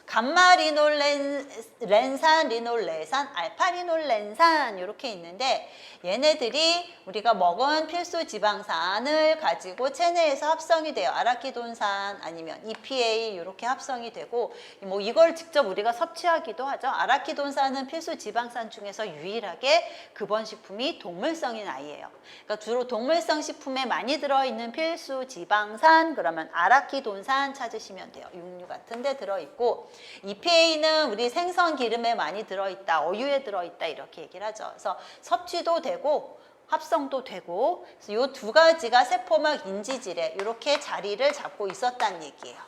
감마리놀렌산, 리놀레산, 알파리놀렌산 이렇게 있는데 얘네들이 우리가 먹은 필수 지방산을 가지고 체내에서 합성이 돼요. 아라키돈산 아니면 EPA 이렇게 합성이 되고 뭐 이걸 직접 우리가 섭취하기도 하죠. 아라키돈산은 필수 지방산 중에서 유일하게 급원식품이 동물성인 아이예요. 그러니까 주로 동물성 식품에 많이 들어있는 필수 지방산 그러면 아라키돈산 찾으시면 돼요. 육류 같은 데 들어있고 EPA는 우리 생선 기름에 많이 들어있다, 어유에 들어있다 이렇게 얘기를 하죠. 그래서 섭취도 되고 합성도 되고 이 두 가지가 세포막 인지질에 이렇게 자리를 잡고 있었다는 얘기예요.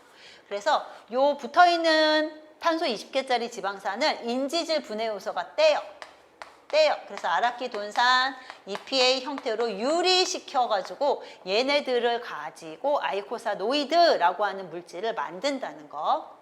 그래서 요 붙어있는 탄소 20개짜리 지방산을 인지질 분해 요소가 떼요. 그래서 아라키돈산, EPA 형태로 유리시켜가지고 얘네들을 가지고 아이코사노이드라고 하는 물질을 만든다는 거.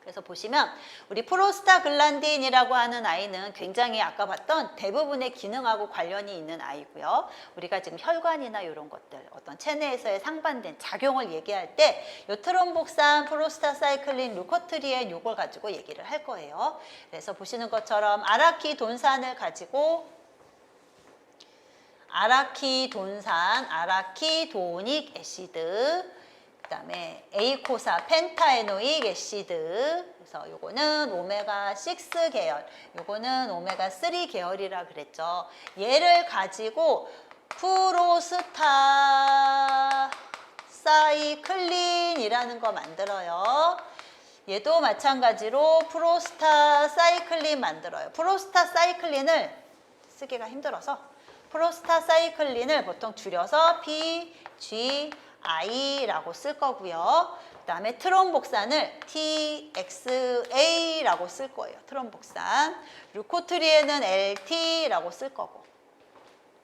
그래서 보시면 우리 프로스타글란딘이라고 하는 아이는 굉장히 아까 봤던 대부분의 기능하고 관련이 있는 아이고요. 우리가 지금 혈관이나 이런 것들 어떤 체내에서의 상반된 작용을 얘기할 때 요 트롬복산, 프로스타사이클린, 루코트리엔 요걸 가지고 얘기를 할 거예요. 그래서 보시는 것처럼 아라키돈산을 가지고 아라키돈산, 아라키도닉 애시드 그 다음에 에이코사 펜타에노익 애시드 그래서 요거는 오메가6 계열 요거는 오메가3 계열이라 그랬죠. 얘를 가지고 프로스타사이클린이라는 거 만들어요. 얘도 마찬가지로 프로스타사이클린 만들어요. 프로스타사이클린을 쓰기가 힘들어서 프로스타사이클린을 보통 줄여서 PGI라고 쓸 거고요. 그 다음에 트롬복산을 TXA라고 쓸 거예요. 트롬복산. 루코트리에는 LT라고 쓸 거고.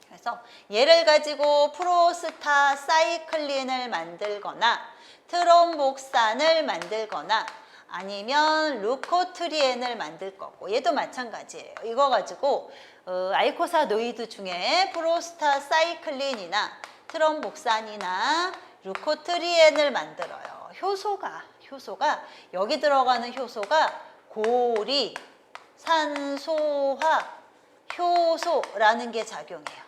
그래서 얘를 가지고 프로스타사이클린을 만들거나 트롬복산을 만들거나 아니면 루코트리엔을 만들 거고 얘도 마찬가지예요. 이거 가지고 아이코사노이드 중에 프로스타사이클린이나 트롬복산이나 루코트리엔을 만들어요. 효소가 여기 들어가는 효소가 고리, 산소화, 효소라는 게 작용해요.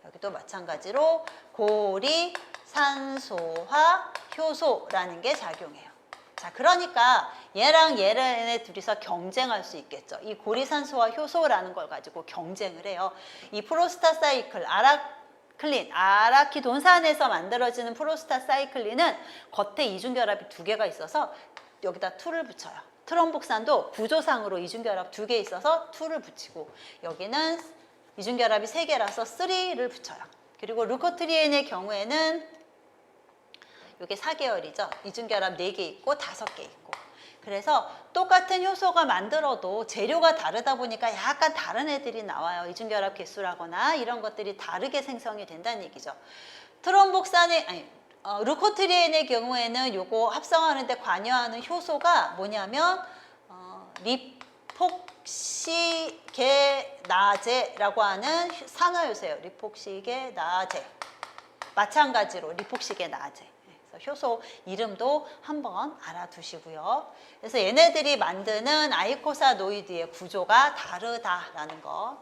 여기도 마찬가지로 고리, 산소화, 효소라는 게 작용해요. 자, 그러니까 얘랑 얘네 둘이서 경쟁할 수 있겠죠. 이 고리산소와 효소라는 걸 가지고 경쟁을 해요. 이 프로스타사이클, 아라키돈산에서 만들어지는 프로스타사이클린은 겉에 이중결합이 2개가 있어서 여기다 2를 붙여요. 트롬복산도 구조상으로 이중결합 2개 있어서 2를 붙이고 여기는 이중결합이 3개라서 3를 붙여요. 그리고 루코트리엔의 경우에는 이게 4계열이죠. 이중결합 4개 있고 5개 있고. 그래서 똑같은 효소가 만들어도 재료가 다르다 보니까 약간 다른 애들이 나와요. 이중결합 개수라거나 이런 것들이 다르게 생성이 된다는 얘기죠. 루코트리엔의 경우에는 요거 합성하는데 관여하는 효소가 뭐냐면 리폭시게나제라고 하는 산화효소예요. 리폭시게나제. 마찬가지로 리폭시게나제. 효소 이름도 한번 알아두시고요. 그래서 얘네들이 만드는 아이코사노이드의 구조가 다르다라는 거.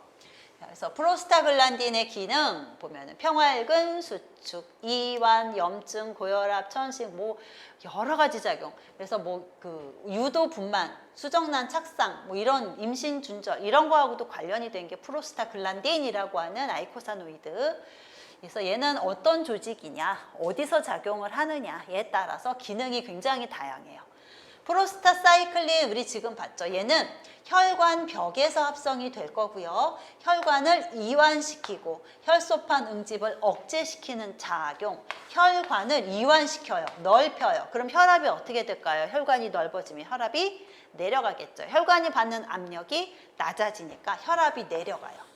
그래서 프로스타글란딘의 기능 보면은 평활근, 수축, 이완, 염증, 고혈압, 천식, 뭐 여러 가지 작용. 그래서 뭐 그 유도 분만, 수정란 착상, 뭐 이런 임신 준절 이런 거하고도 관련이 된 게 프로스타글란딘이라고 하는 아이코사노이드. 그래서 얘는 어떤 조직이냐, 어디서 작용을 하느냐에 따라서 기능이 굉장히 다양해요. 프로스타사이클린 우리 지금 봤죠. 얘는 혈관 벽에서 합성이 될 거고요. 혈관을 이완시키고 혈소판 응집을 억제시키는 작용. 혈관을 이완시켜요. 넓혀요. 그럼 혈압이 어떻게 될까요? 혈관이 넓어지면 혈압이 내려가겠죠. 혈관이 받는 압력이 낮아지니까 혈압이 내려가요.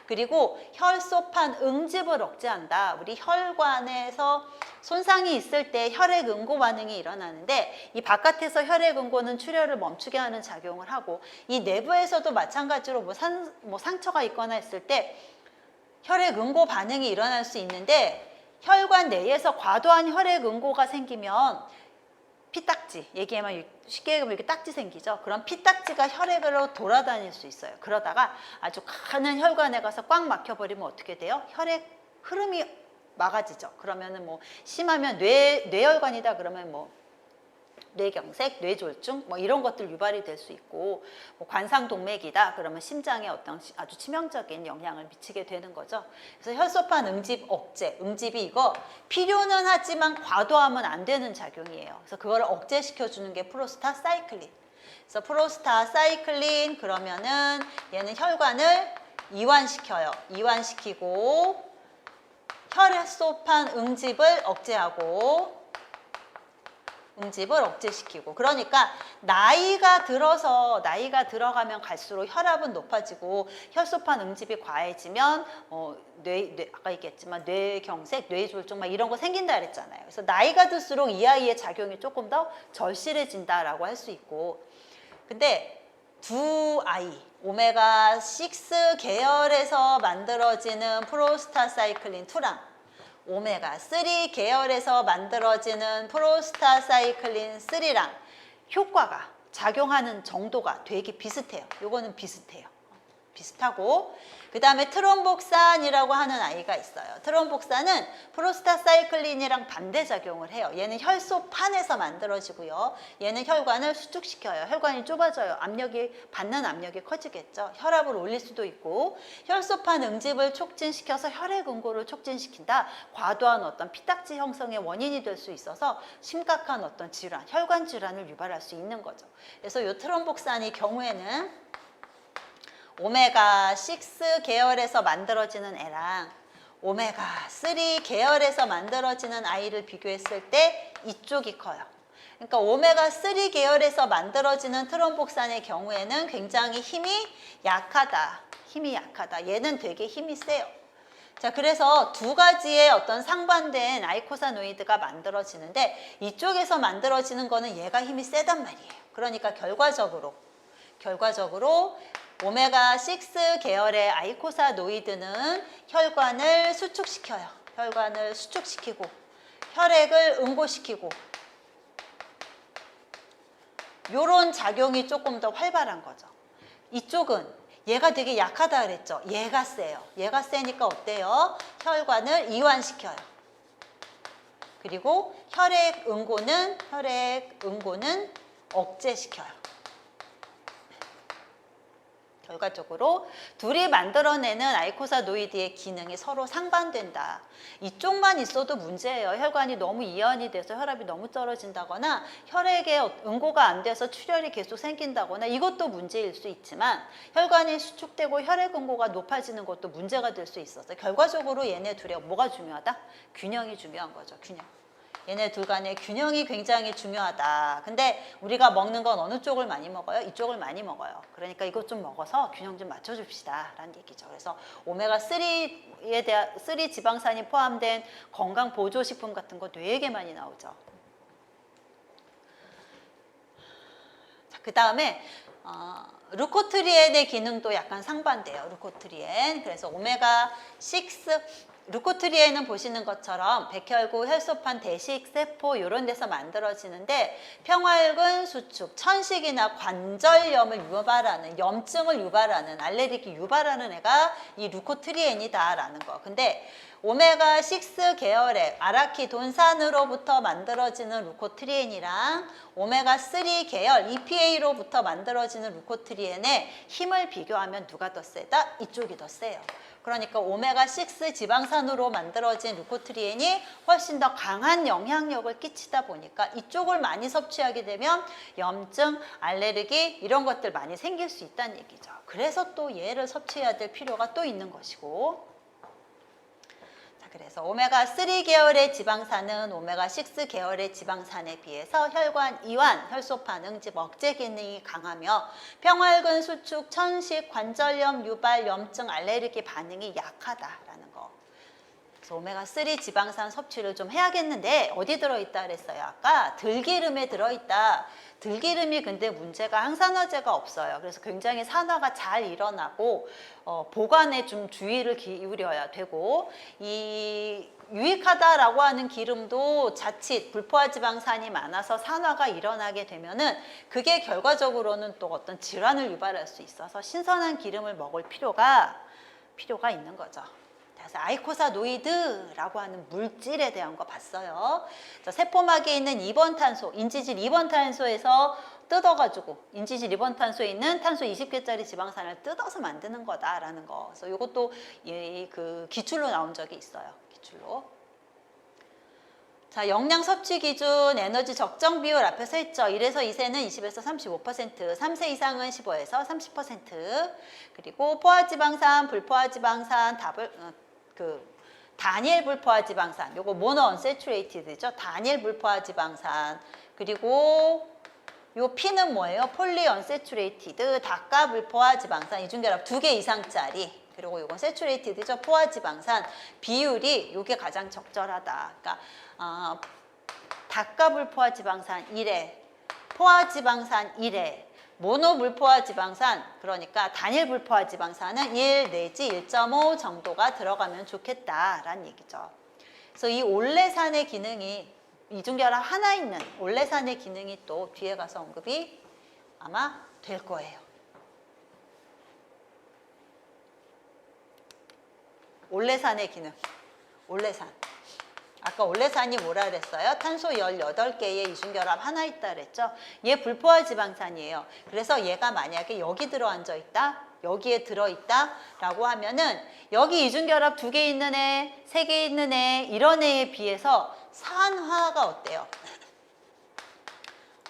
그리고 혈소판 응집을 억제한다. 우리 혈관에서 손상이 있을 때 혈액 응고 반응이 일어나는데 이 바깥에서 혈액 응고는 출혈을 멈추게 하는 작용을 하고 이 내부에서도 마찬가지로 뭐 상처가 있거나 했을 때 혈액 응고 반응이 일어날 수 있는데 혈관 내에서 과도한 혈액 응고가 생기면 피딱지, 얘기하면 쉽게 얘기하면 이렇게 딱지 생기죠. 그런 피딱지가 혈액으로 돌아다닐 수 있어요. 그러다가 아주 가는 혈관에 가서 꽉 막혀버리면 어떻게 돼요? 혈액 흐름이 막아지죠. 그러면은 뭐 심하면 뇌혈관이다 그러면 뭐 뇌경색, 뇌졸중 뭐 이런 것들 유발이 될 수 있고 뭐 관상동맥이다 그러면 심장에 어떤 아주 치명적인 영향을 미치게 되는 거죠. 그래서 혈소판 응집 억제, 응집이 이거 필요는 하지만 과도하면 안 되는 작용이에요. 그래서 그걸 억제시켜 주는 게 프로스타사이클린. 그래서 프로스타사이클린 그러면은 얘는 혈관을 이완시켜요. 이완시키고 혈소판 응집을 억제하고 응집을 억제시키고 그러니까 나이가 들어가면 갈수록 혈압은 높아지고 혈소판 응집이 과해지면 아까 얘기했지만 뇌경색, 뇌졸중 막 이런 거 생긴다 그랬잖아요. 그래서 나이가 들수록 이 아이의 작용이 조금 더 절실해진다라고 할 수 있고 근데 두 아이 오메가6 계열에서 만들어지는 프로스타사이클린 2랑 오메가3 계열에서 만들어지는 프로스타사이클린 3랑 효과가 작용하는 정도가 되게 비슷해요. 요거는 비슷해요. 비슷하고 그 다음에 트롬복산이라고 하는 아이가 있어요. 트롬복산은 프로스타사이클린이랑 반대작용을 해요. 얘는 혈소판에서 만들어지고요. 얘는 혈관을 수축시켜요. 혈관이 좁아져요. 받는 압력이 커지겠죠. 혈압을 올릴 수도 있고 혈소판 응집을 촉진시켜서 혈액 응고를 촉진시킨다. 과도한 어떤 피딱지 형성의 원인이 될 수 있어서 심각한 어떤 질환, 혈관 질환을 유발할 수 있는 거죠. 그래서 이 트롬복산의 경우에는 오메가6 계열에서 만들어지는 애랑 오메가3 계열에서 만들어지는 아이를 비교했을 때 이쪽이 커요. 그러니까 오메가3 계열에서 만들어지는 트롬복산의 경우에는 굉장히 힘이 약하다. 얘는 되게 힘이 세요. 자, 그래서 두 가지의 어떤 상반된 아이코사노이드가 만들어지는데 이쪽에서 만들어지는 거는 얘가 힘이 세단 말이에요. 그러니까 결과적으로 오메가6 계열의 아이코사노이드는 혈관을 수축시켜요. 혈관을 수축시키고 혈액을 응고시키고 요런 작용이 조금 더 활발한 거죠. 이쪽은 얘가 되게 약하다 그랬죠. 얘가 세요. 얘가 세니까 어때요? 혈관을 이완시켜요. 그리고 혈액 응고는 억제시켜요. 결과적으로 둘이 만들어내는 아이코사노이드의 기능이 서로 상반된다. 이쪽만 있어도 문제예요. 혈관이 너무 이완이 돼서 혈압이 너무 떨어진다거나 혈액에 응고가 안 돼서 출혈이 계속 생긴다거나 이것도 문제일 수 있지만 혈관이 수축되고 혈액 응고가 높아지는 것도 문제가 될 수 있어서 결과적으로 얘네 둘의 뭐가 중요하다? 균형이 중요한 거죠. 균형. 얘네 둘 간의 균형이 굉장히 중요하다. 근데 우리가 먹는 건 어느 쪽을 많이 먹어요? 이쪽을 많이 먹어요. 그러니까 이것 좀 먹어서 균형 좀 맞춰줍시다 라는 얘기죠. 그래서 오메가3에 대한 3 지방산이 포함된 건강 보조식품 같은 거 되게 많이 나오죠. 자, 그 다음에 루코트리엔의 기능도 약간 상반돼요. 루코트리엔. 그래서 오메가6 루코트리엔은 보시는 것처럼 백혈구, 혈소판, 대식세포 이런 데서 만들어지는데 평활근 수축, 천식이나 관절염을 유발하는, 염증을 유발하는, 알레르기 유발하는 애가 이 루코트리엔이다라는 거. 근데 오메가6 계열의 아라키돈산으로부터 만들어지는 루코트리엔이랑 오메가3 계열 EPA로부터 만들어지는 루코트리엔의 힘을 비교하면 누가 더 세다? 이쪽이 더 세요. 그러니까 오메가6 지방산으로 만들어진 루코트리엔이 훨씬 더 강한 영향력을 끼치다 보니까 이쪽을 많이 섭취하게 되면 염증, 알레르기 이런 것들 많이 생길 수 있다는 얘기죠. 그래서 또 얘를 섭취해야 될 필요가 또 있는 것이고 그래서 오메가3 계열의 지방산은 오메가6 계열의 지방산에 비해서 혈관 이완, 혈소 반응, 즉 억제 기능이 강하며 평활근 수축, 천식, 관절염, 유발, 염증, 알레르기 반응이 약하다라는 거. 그래서 오메가3 지방산 섭취를 좀 해야겠는데 어디 들어있다 그랬어요? 아까 들기름에 들어있다. 들기름이 근데 문제가 항산화제가 없어요. 그래서 굉장히 산화가 잘 일어나고 보관에 좀 주의를 기울여야 되고, 이 유익하다라고 하는 기름도 자칫 불포화지방산이 많아서 산화가 일어나게 되면은 그게 결과적으로는 또 어떤 질환을 유발할 수 있어서 신선한 기름을 먹을 필요가 있는 거죠. 그래서 아이코사노이드라고 하는 물질에 대한 거 봤어요. 세포막에 있는 2번 탄소, 인지질 2번 탄소에서 뜯어가지고 인지질 2번 탄소에 있는 탄소 20개짜리 지방산을 뜯어서 만드는 거다라는 거. 그래서 이것도 그 기출로 나온 적이 있어요. 기출로. 자, 영양 섭취 기준 에너지 적정 비율 앞에 서 있죠. 1에서 2세는 20에서 35%, 3세 이상은 15에서 30%, 그리고 포화지방산, 불포화지방산, 다니엘 불포화지방산, 요거 모노 언세츄레이티드죠. 다니엘 불포화지방산, 그리고 요 P는 뭐예요? 폴리 언세츄레이티드, 다가 불포화지방산, 이중결합 2개 이상짜리. 그리고 요건 세츄레이티드죠. 포화지방산 비율이 요게 가장 적절하다. 그러니까 다가 불포화지방산 1회, 포화지방산 1회, 모노불포화지방산, 그러니까 단일 불포화지방산은 1 내지 1.5 정도가 들어가면 좋겠다라는 얘기죠. 그래서 이 올레산의 기능이, 이중결합 하나 있는 올레산의 기능이 또 뒤에 가서 언급이 아마 될 거예요. 올레산의 기능, 올레산. 아까 올레산이 뭐라 그랬어요? 탄소 18개의 이중결합 하나 있다 그랬죠? 얘 불포화지방산이에요. 그래서 얘가 만약에 여기 들어앉아 있다, 여기에 들어있다 라고 하면은 여기 이중결합 2개 있는 애, 3개 있는 애, 이런 애에 비해서 산화가 어때요?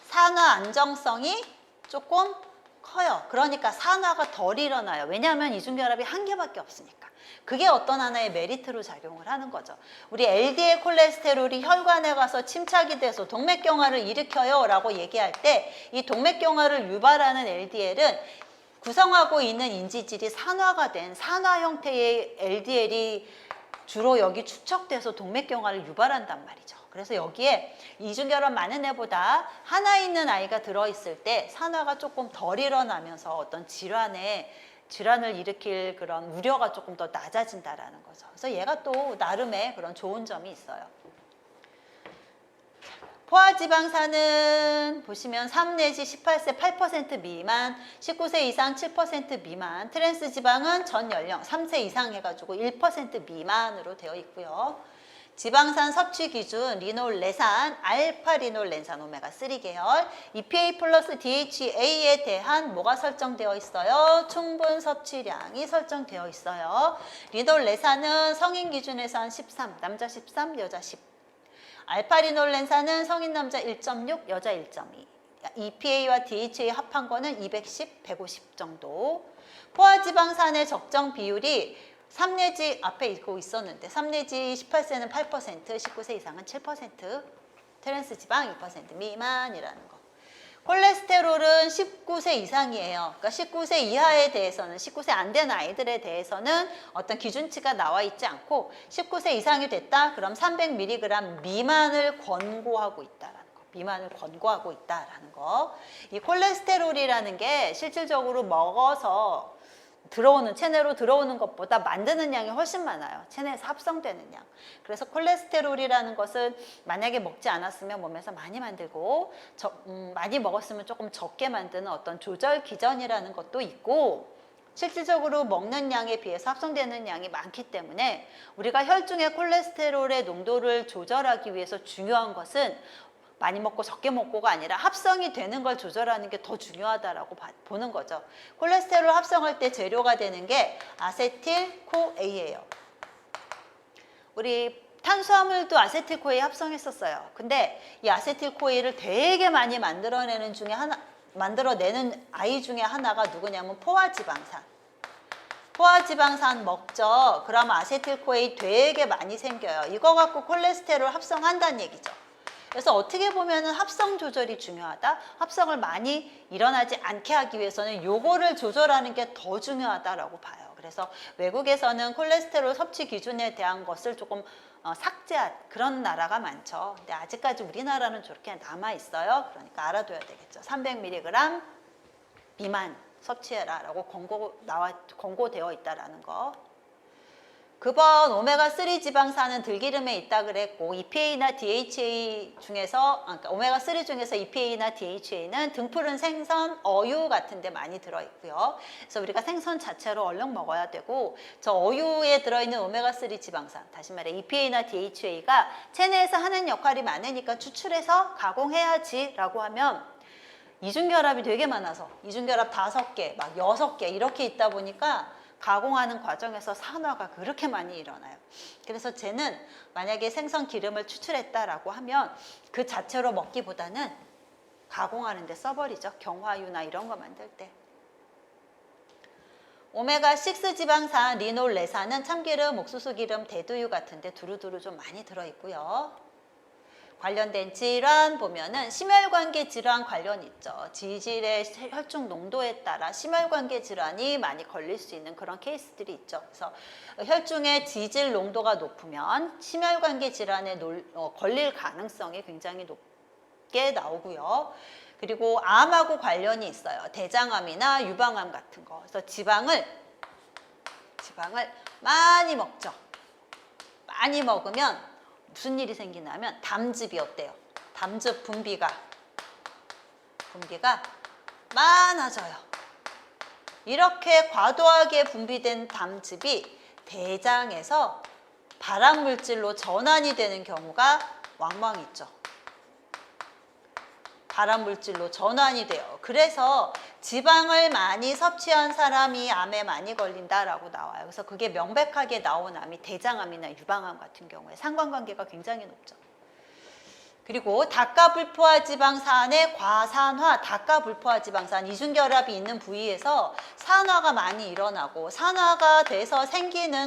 산화 안정성이 조금 커요. 그러니까 산화가 덜 일어나요. 왜냐하면 이중결합이 한 개밖에 없으니까. 그게 어떤 하나의 메리트로 작용을 하는 거죠. 우리 LDL 콜레스테롤이 혈관에 가서 침착이 돼서 동맥경화를 일으켜요 라고 얘기할 때 이 동맥경화를 유발하는 LDL은 구성하고 있는 인지질이 산화가 된 산화 형태의 LDL이 주로 여기 축적돼서 동맥경화를 유발한단 말이죠. 그래서 여기에 이중결합 많은 애보다 하나 있는 아이가 들어있을 때 산화가 조금 덜 일어나면서 어떤 질환을 일으킬 그런 우려가 조금 더 낮아진다라는 거죠. 그래서 얘가 또 나름의 그런 좋은 점이 있어요. 포화지방산은 보시면 3 내지 18세 8% 미만, 19세 이상 7% 미만, 트랜스지방은 전 연령 3세 이상 해가지고 1% 미만으로 되어 있고요. 지방산 섭취 기준 리놀레산, 알파리놀렌산 오메가3 계열, EPA 플러스 DHA에 대한 뭐가 설정되어 있어요? 충분 섭취량이 설정되어 있어요. 리놀레산은 성인 기준에서 한 13, 남자 13, 여자 10. 알파리놀렌산은 성인 남자 1.6, 여자 1.2. EPA와 DHA 합한 거는 210, 150 정도. 포화지방산의 적정 비율이 3 내지 앞에 읽고 있었는데 3 내지 18세는 8%, 19세 이상은 7%, 트랜스지방 2% 미만이라는 거. 콜레스테롤은 19세 이상이에요. 그러니까 19세 이하에 대해서는, 19세 안 된 아이들에 대해서는 어떤 기준치가 나와 있지 않고 19세 이상이 됐다? 그럼 300mg 미만을 권고하고 있다라는 거. 미만을 권고하고 있다라는 거. 이 콜레스테롤이라는 게 실질적으로 먹어서 체내로 들어오는 것보다 만드는 양이 훨씬 많아요. 체내에서 합성되는 양. 그래서 콜레스테롤이라는 것은 만약에 먹지 않았으면 몸에서 많이 만들고 많이 먹었으면 조금 적게 만드는 어떤 조절 기전이라는 것도 있고, 실질적으로 먹는 양에 비해서 합성되는 양이 많기 때문에 우리가 혈중의 콜레스테롤의 농도를 조절하기 위해서 중요한 것은 많이 먹고 적게 먹고가 아니라 합성이 되는 걸 조절하는 게 더 중요하다라고 보는 거죠. 콜레스테롤 합성할 때 재료가 되는 게 아세틸코A예요. 우리 탄수화물도 아세틸코A 합성했었어요. 근데 이 아세틸코A를 되게 많이 만들어내는 아이 중에 하나가 누구냐면 포화지방산. 포화지방산 먹죠. 그럼 아세틸코에 되게 많이 생겨요. 이거 갖고 콜레스테롤 합성한다는 얘기죠. 그래서 어떻게 보면은 합성 조절이 중요하다. 합성을 많이 일어나지 않게 하기 위해서는 요거를 조절하는 게 더 중요하다라고 봐요. 그래서 외국에서는 콜레스테롤 섭취 기준에 대한 것을 조금 삭제한 그런 나라가 많죠. 근데 아직까지 우리나라는 저렇게 남아 있어요. 그러니까 알아둬야 되겠죠. 300mg 미만 섭취해라라고 권고되어 있다라는 거. 그번 오메가3 지방산은 들기름에 있다 그랬고 EPA나 DHA 중에서 그러니까 오메가3 중에서 EPA나 DHA는 등푸른 생선, 어유 같은 데 많이 들어있고요. 그래서 우리가 생선 자체로 얼른 먹어야 되고 저 어유에 들어있는 오메가3 지방산, 다시 말해 EPA나 DHA가 체내에서 하는 역할이 많으니까 추출해서 가공해야지 라고 하면 이중결합이 되게 많아서 이중결합 5개, 막 6개 이렇게 있다 보니까 가공하는 과정에서 산화가 그렇게 많이 일어나요. 그래서 쟤는 만약에 생선 기름을 추출했다라고 하면 그 자체로 먹기보다는 가공하는 데 써버리죠. 경화유나 이런 거 만들 때. 오메가6 지방산, 리놀레산은 참기름, 옥수수 기름, 대두유 같은 데 두루두루 좀 많이 들어있고요. 관련된 질환 보면은 심혈관계 질환 관련 있죠. 지질의 혈중 농도에 따라 심혈관계 질환이 많이 걸릴 수 있는 그런 케이스들이 있죠. 그래서 혈중의 지질 농도가 높으면 심혈관계 질환에 걸릴 가능성이 굉장히 높게 나오고요. 그리고 암하고 관련이 있어요. 대장암이나 유방암 같은 거. 그래서 지방을 많이 먹죠. 많이 먹으면 무슨 일이 생기냐면 담즙이 어때요? 담즙 분비가 많아져요. 이렇게 과도하게 분비된 담즙이 대장에서 발암물질로 전환이 되는 경우가 왕왕 있죠. 발암물질로 전환이 돼요. 그래서 지방을 많이 섭취한 사람이 암에 많이 걸린다라고 나와요. 그래서 그게 명백하게 나온 암이 대장암이나 유방암 같은 경우에 상관관계가 굉장히 높죠. 그리고 닭가불포화 지방산의 과산화, 닭가불포화 지방산 이중결합이 있는 부위에서 산화가 많이 일어나고 산화가 돼서 생기는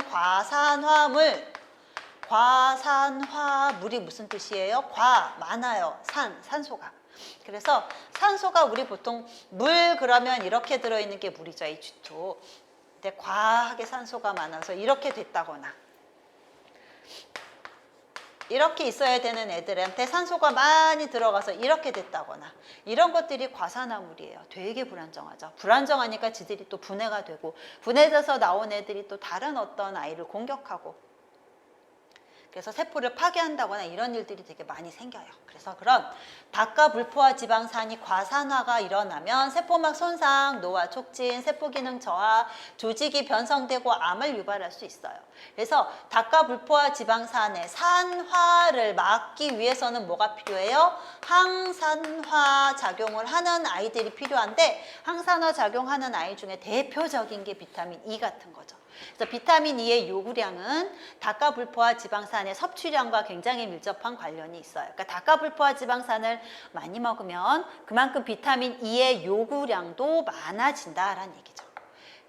과산화물이 무슨 뜻이에요? 많아요. 산소가. 그래서 산소가 우리 보통 물 그러면 이렇게 들어있는 게 물이죠. H2O. 근데 과하게 산소가 많아서 이렇게 됐다거나 이렇게 있어야 되는 애들한테 산소가 많이 들어가서 이렇게 됐다거나 이런 것들이 과산화물이에요. 되게 불안정하죠. 불안정하니까 지들이 또 분해가 되고 분해돼서 나온 애들이 또 다른 어떤 아이를 공격하고 그래서 세포를 파괴한다거나 이런 일들이 되게 많이 생겨요. 그래서 그런 닭과 불포화 지방산이 과산화가 일어나면 세포막 손상, 노화 촉진, 세포기능 저하, 조직이 변성되고 암을 유발할 수 있어요. 그래서 닭과 불포화 지방산의 산화를 막기 위해서는 뭐가 필요해요? 항산화 작용을 하는 아이들이 필요한데 항산화 작용하는 아이 중에 대표적인 게 비타민 E 같은 거죠. 그래서 비타민 E의 요구량은 닭과 불포화 지방산의 섭취량과 굉장히 밀접한 관련이 있어요. 그러니까 닭과 불포화 지방산을 많이 먹으면 그만큼 비타민 E의 요구량도 많아진다라는 얘기죠.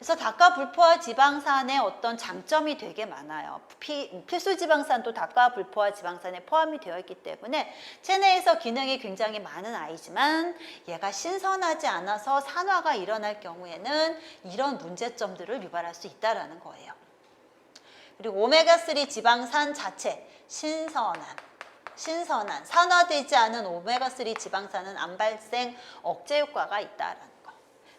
그래서 닭과 불포화 지방산의 어떤 장점이 되게 많아요. 필수 지방산도 닭과 불포화 지방산에 포함이 되어 있기 때문에 체내에서 기능이 굉장히 많은 아이지만 얘가 신선하지 않아서 산화가 일어날 경우에는 이런 문제점들을 유발할 수 있다는 거예요. 그리고 오메가3 지방산 자체 신선한 산화되지 않은 오메가3 지방산은 암 발생 억제 효과가 있다라는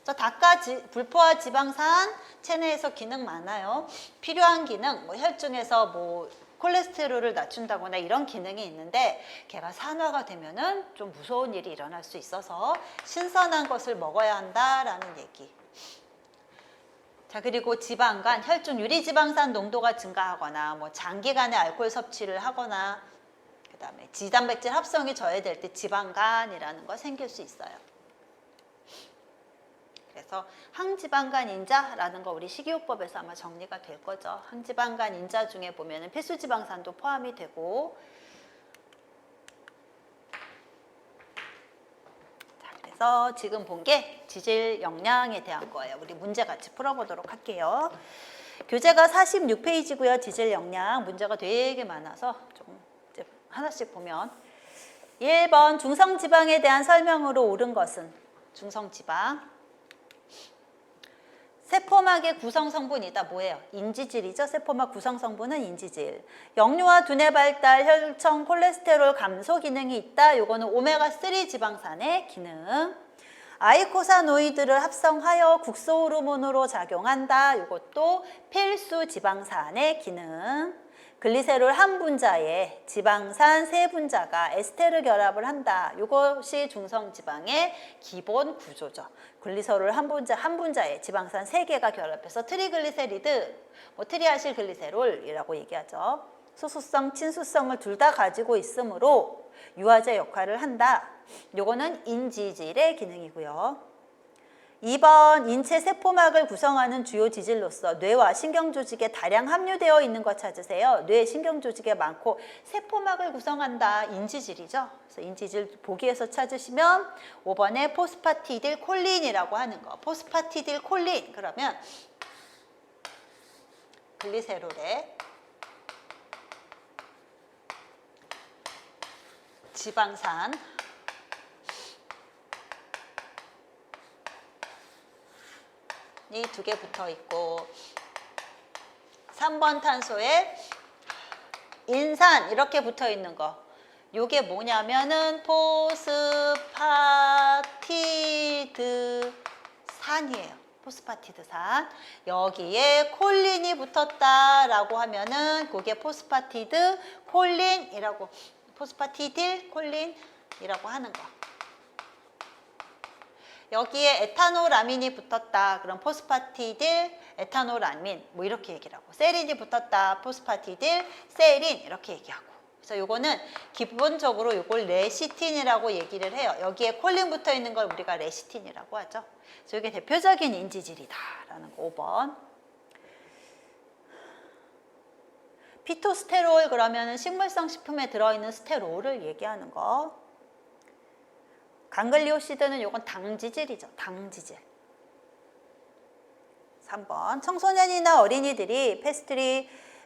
닭과 불포화 지방산 체내에서 기능 많아요. 필요한 기능, 혈중에서 콜레스테롤을 낮춘다거나 이런 기능이 있는데 걔가 산화가 되면은 좀 무서운 일이 일어날 수 있어서 신선한 것을 먹어야 한다라는 얘기. 자, 그리고 지방간, 혈중 유리지방산 농도가 증가하거나 장기간의 알코올 섭취를 하거나 그다음에 지단백질 합성이 저해될 때 지방간이라는 거 생길 수 있어요. 그래서 항지방간 인자라는 거 우리 식이요법에서 아마 정리가 될 거죠. 항지방간 인자 중에 보면은 필수지방산도 포함이 되고 그래서 지금 본 게 지질 영양에 대한 거예요. 우리 문제 같이 풀어보도록 할게요. 교재가 46페이지고요. 지질 영양 문제가 되게 많아서 좀 이제 하나씩 보면 1번 중성지방에 대한 설명으로 옳은 것은 중성지방 세포막의 구성 성분이다. 뭐예요? 인지질이죠. 세포막 구성 성분은 인지질. 역류와 두뇌 발달, 혈청, 콜레스테롤 감소 기능이 있다. 요거는 오메가3 지방산의 기능. 아이코사노이드를 합성하여 국소 호르몬으로 작용한다. 요것도 필수 지방산의 기능. 글리세롤 한 분자에 지방산 세 분자가 에스테르 결합을 한다. 이것이 중성지방의 기본 구조죠. 글리세롤 한 분자에 지방산 세 개가 결합해서 트리글리세리드, 트리아실 글리세롤이라고 얘기하죠. 소수성, 친수성을 둘 다 가지고 있으므로 유화제 역할을 한다. 요거는 인지질의 기능이고요. 2번 인체 세포막을 구성하는 주요 지질로서 뇌와 신경조직에 다량 함유되어 있는 것 찾으세요. 뇌 신경조직에 많고 세포막을 구성한다. 인지질이죠. 그래서 인지질 보기에서 찾으시면 5번에 포스파티딜 콜린이라고 하는 거. 포스파티딜 콜린 그러면 글리세롤의 지방산 이 두 개 붙어 있고 3번 탄소에 인산 이렇게 붙어 있는 거. 요게 뭐냐면은 포스파티드 산이에요. 포스파티드 산. 여기에 콜린이 붙었다라고 하면은 그게 포스파티드 콜린이라고 포스파티딜 콜린이라고 하는 거. 여기에 에타노라민이 붙었다. 그럼 포스파티딜, 에타노라민 뭐 이렇게 얘기를 하고 세린이 붙었다. 포스파티딜, 세린 이렇게 얘기하고 그래서 요거는 기본적으로 요걸 레시틴이라고 얘기를 해요. 여기에 콜린 붙어 있는 걸 우리가 레시틴이라고 하죠. 그래서 이게 대표적인 인지질이다라는 거 5번. 피토스테롤 그러면은 식물성 식품에 들어있는 스테롤을 얘기하는 거. 강글리오시드는 요건 당지질이죠. 당지질. 3번 청소년이나 어린이들이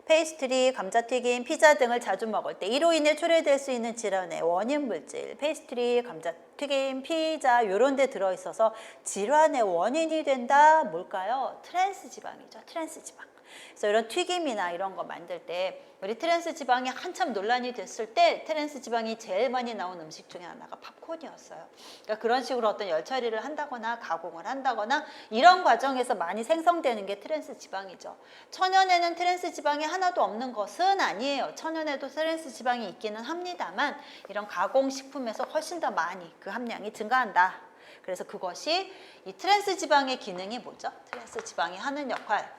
페이스트리, 감자튀김, 피자 등을 자주 먹을 때 이로 인해 초래될 수 있는 질환의 원인 물질 페이스트리, 감자튀김, 피자 요런 데 들어있어서 질환의 원인이 된다. 뭘까요? 트랜스지방이죠. 트랜스지방. 그래서 이런 튀김이나 이런 거 만들 때 우리 트랜스지방이 한참 논란이 됐을 때 트랜스지방이 제일 많이 나온 음식 중에 하나가 팝콘이었어요. 그러니까 그런 식으로 어떤 열 처리를 한다거나 가공을 한다거나 이런 과정에서 많이 생성되는 게 트랜스지방이죠. 천연에는 트랜스지방이 하나도 없는 것은 아니에요. 천연에도 트랜스지방이 있기는 합니다만 이런 가공식품에서 훨씬 더 많이 그 함량이 증가한다. 그래서 그것이 이 트랜스지방의 기능이 뭐죠? 트랜스지방이 하는 역할.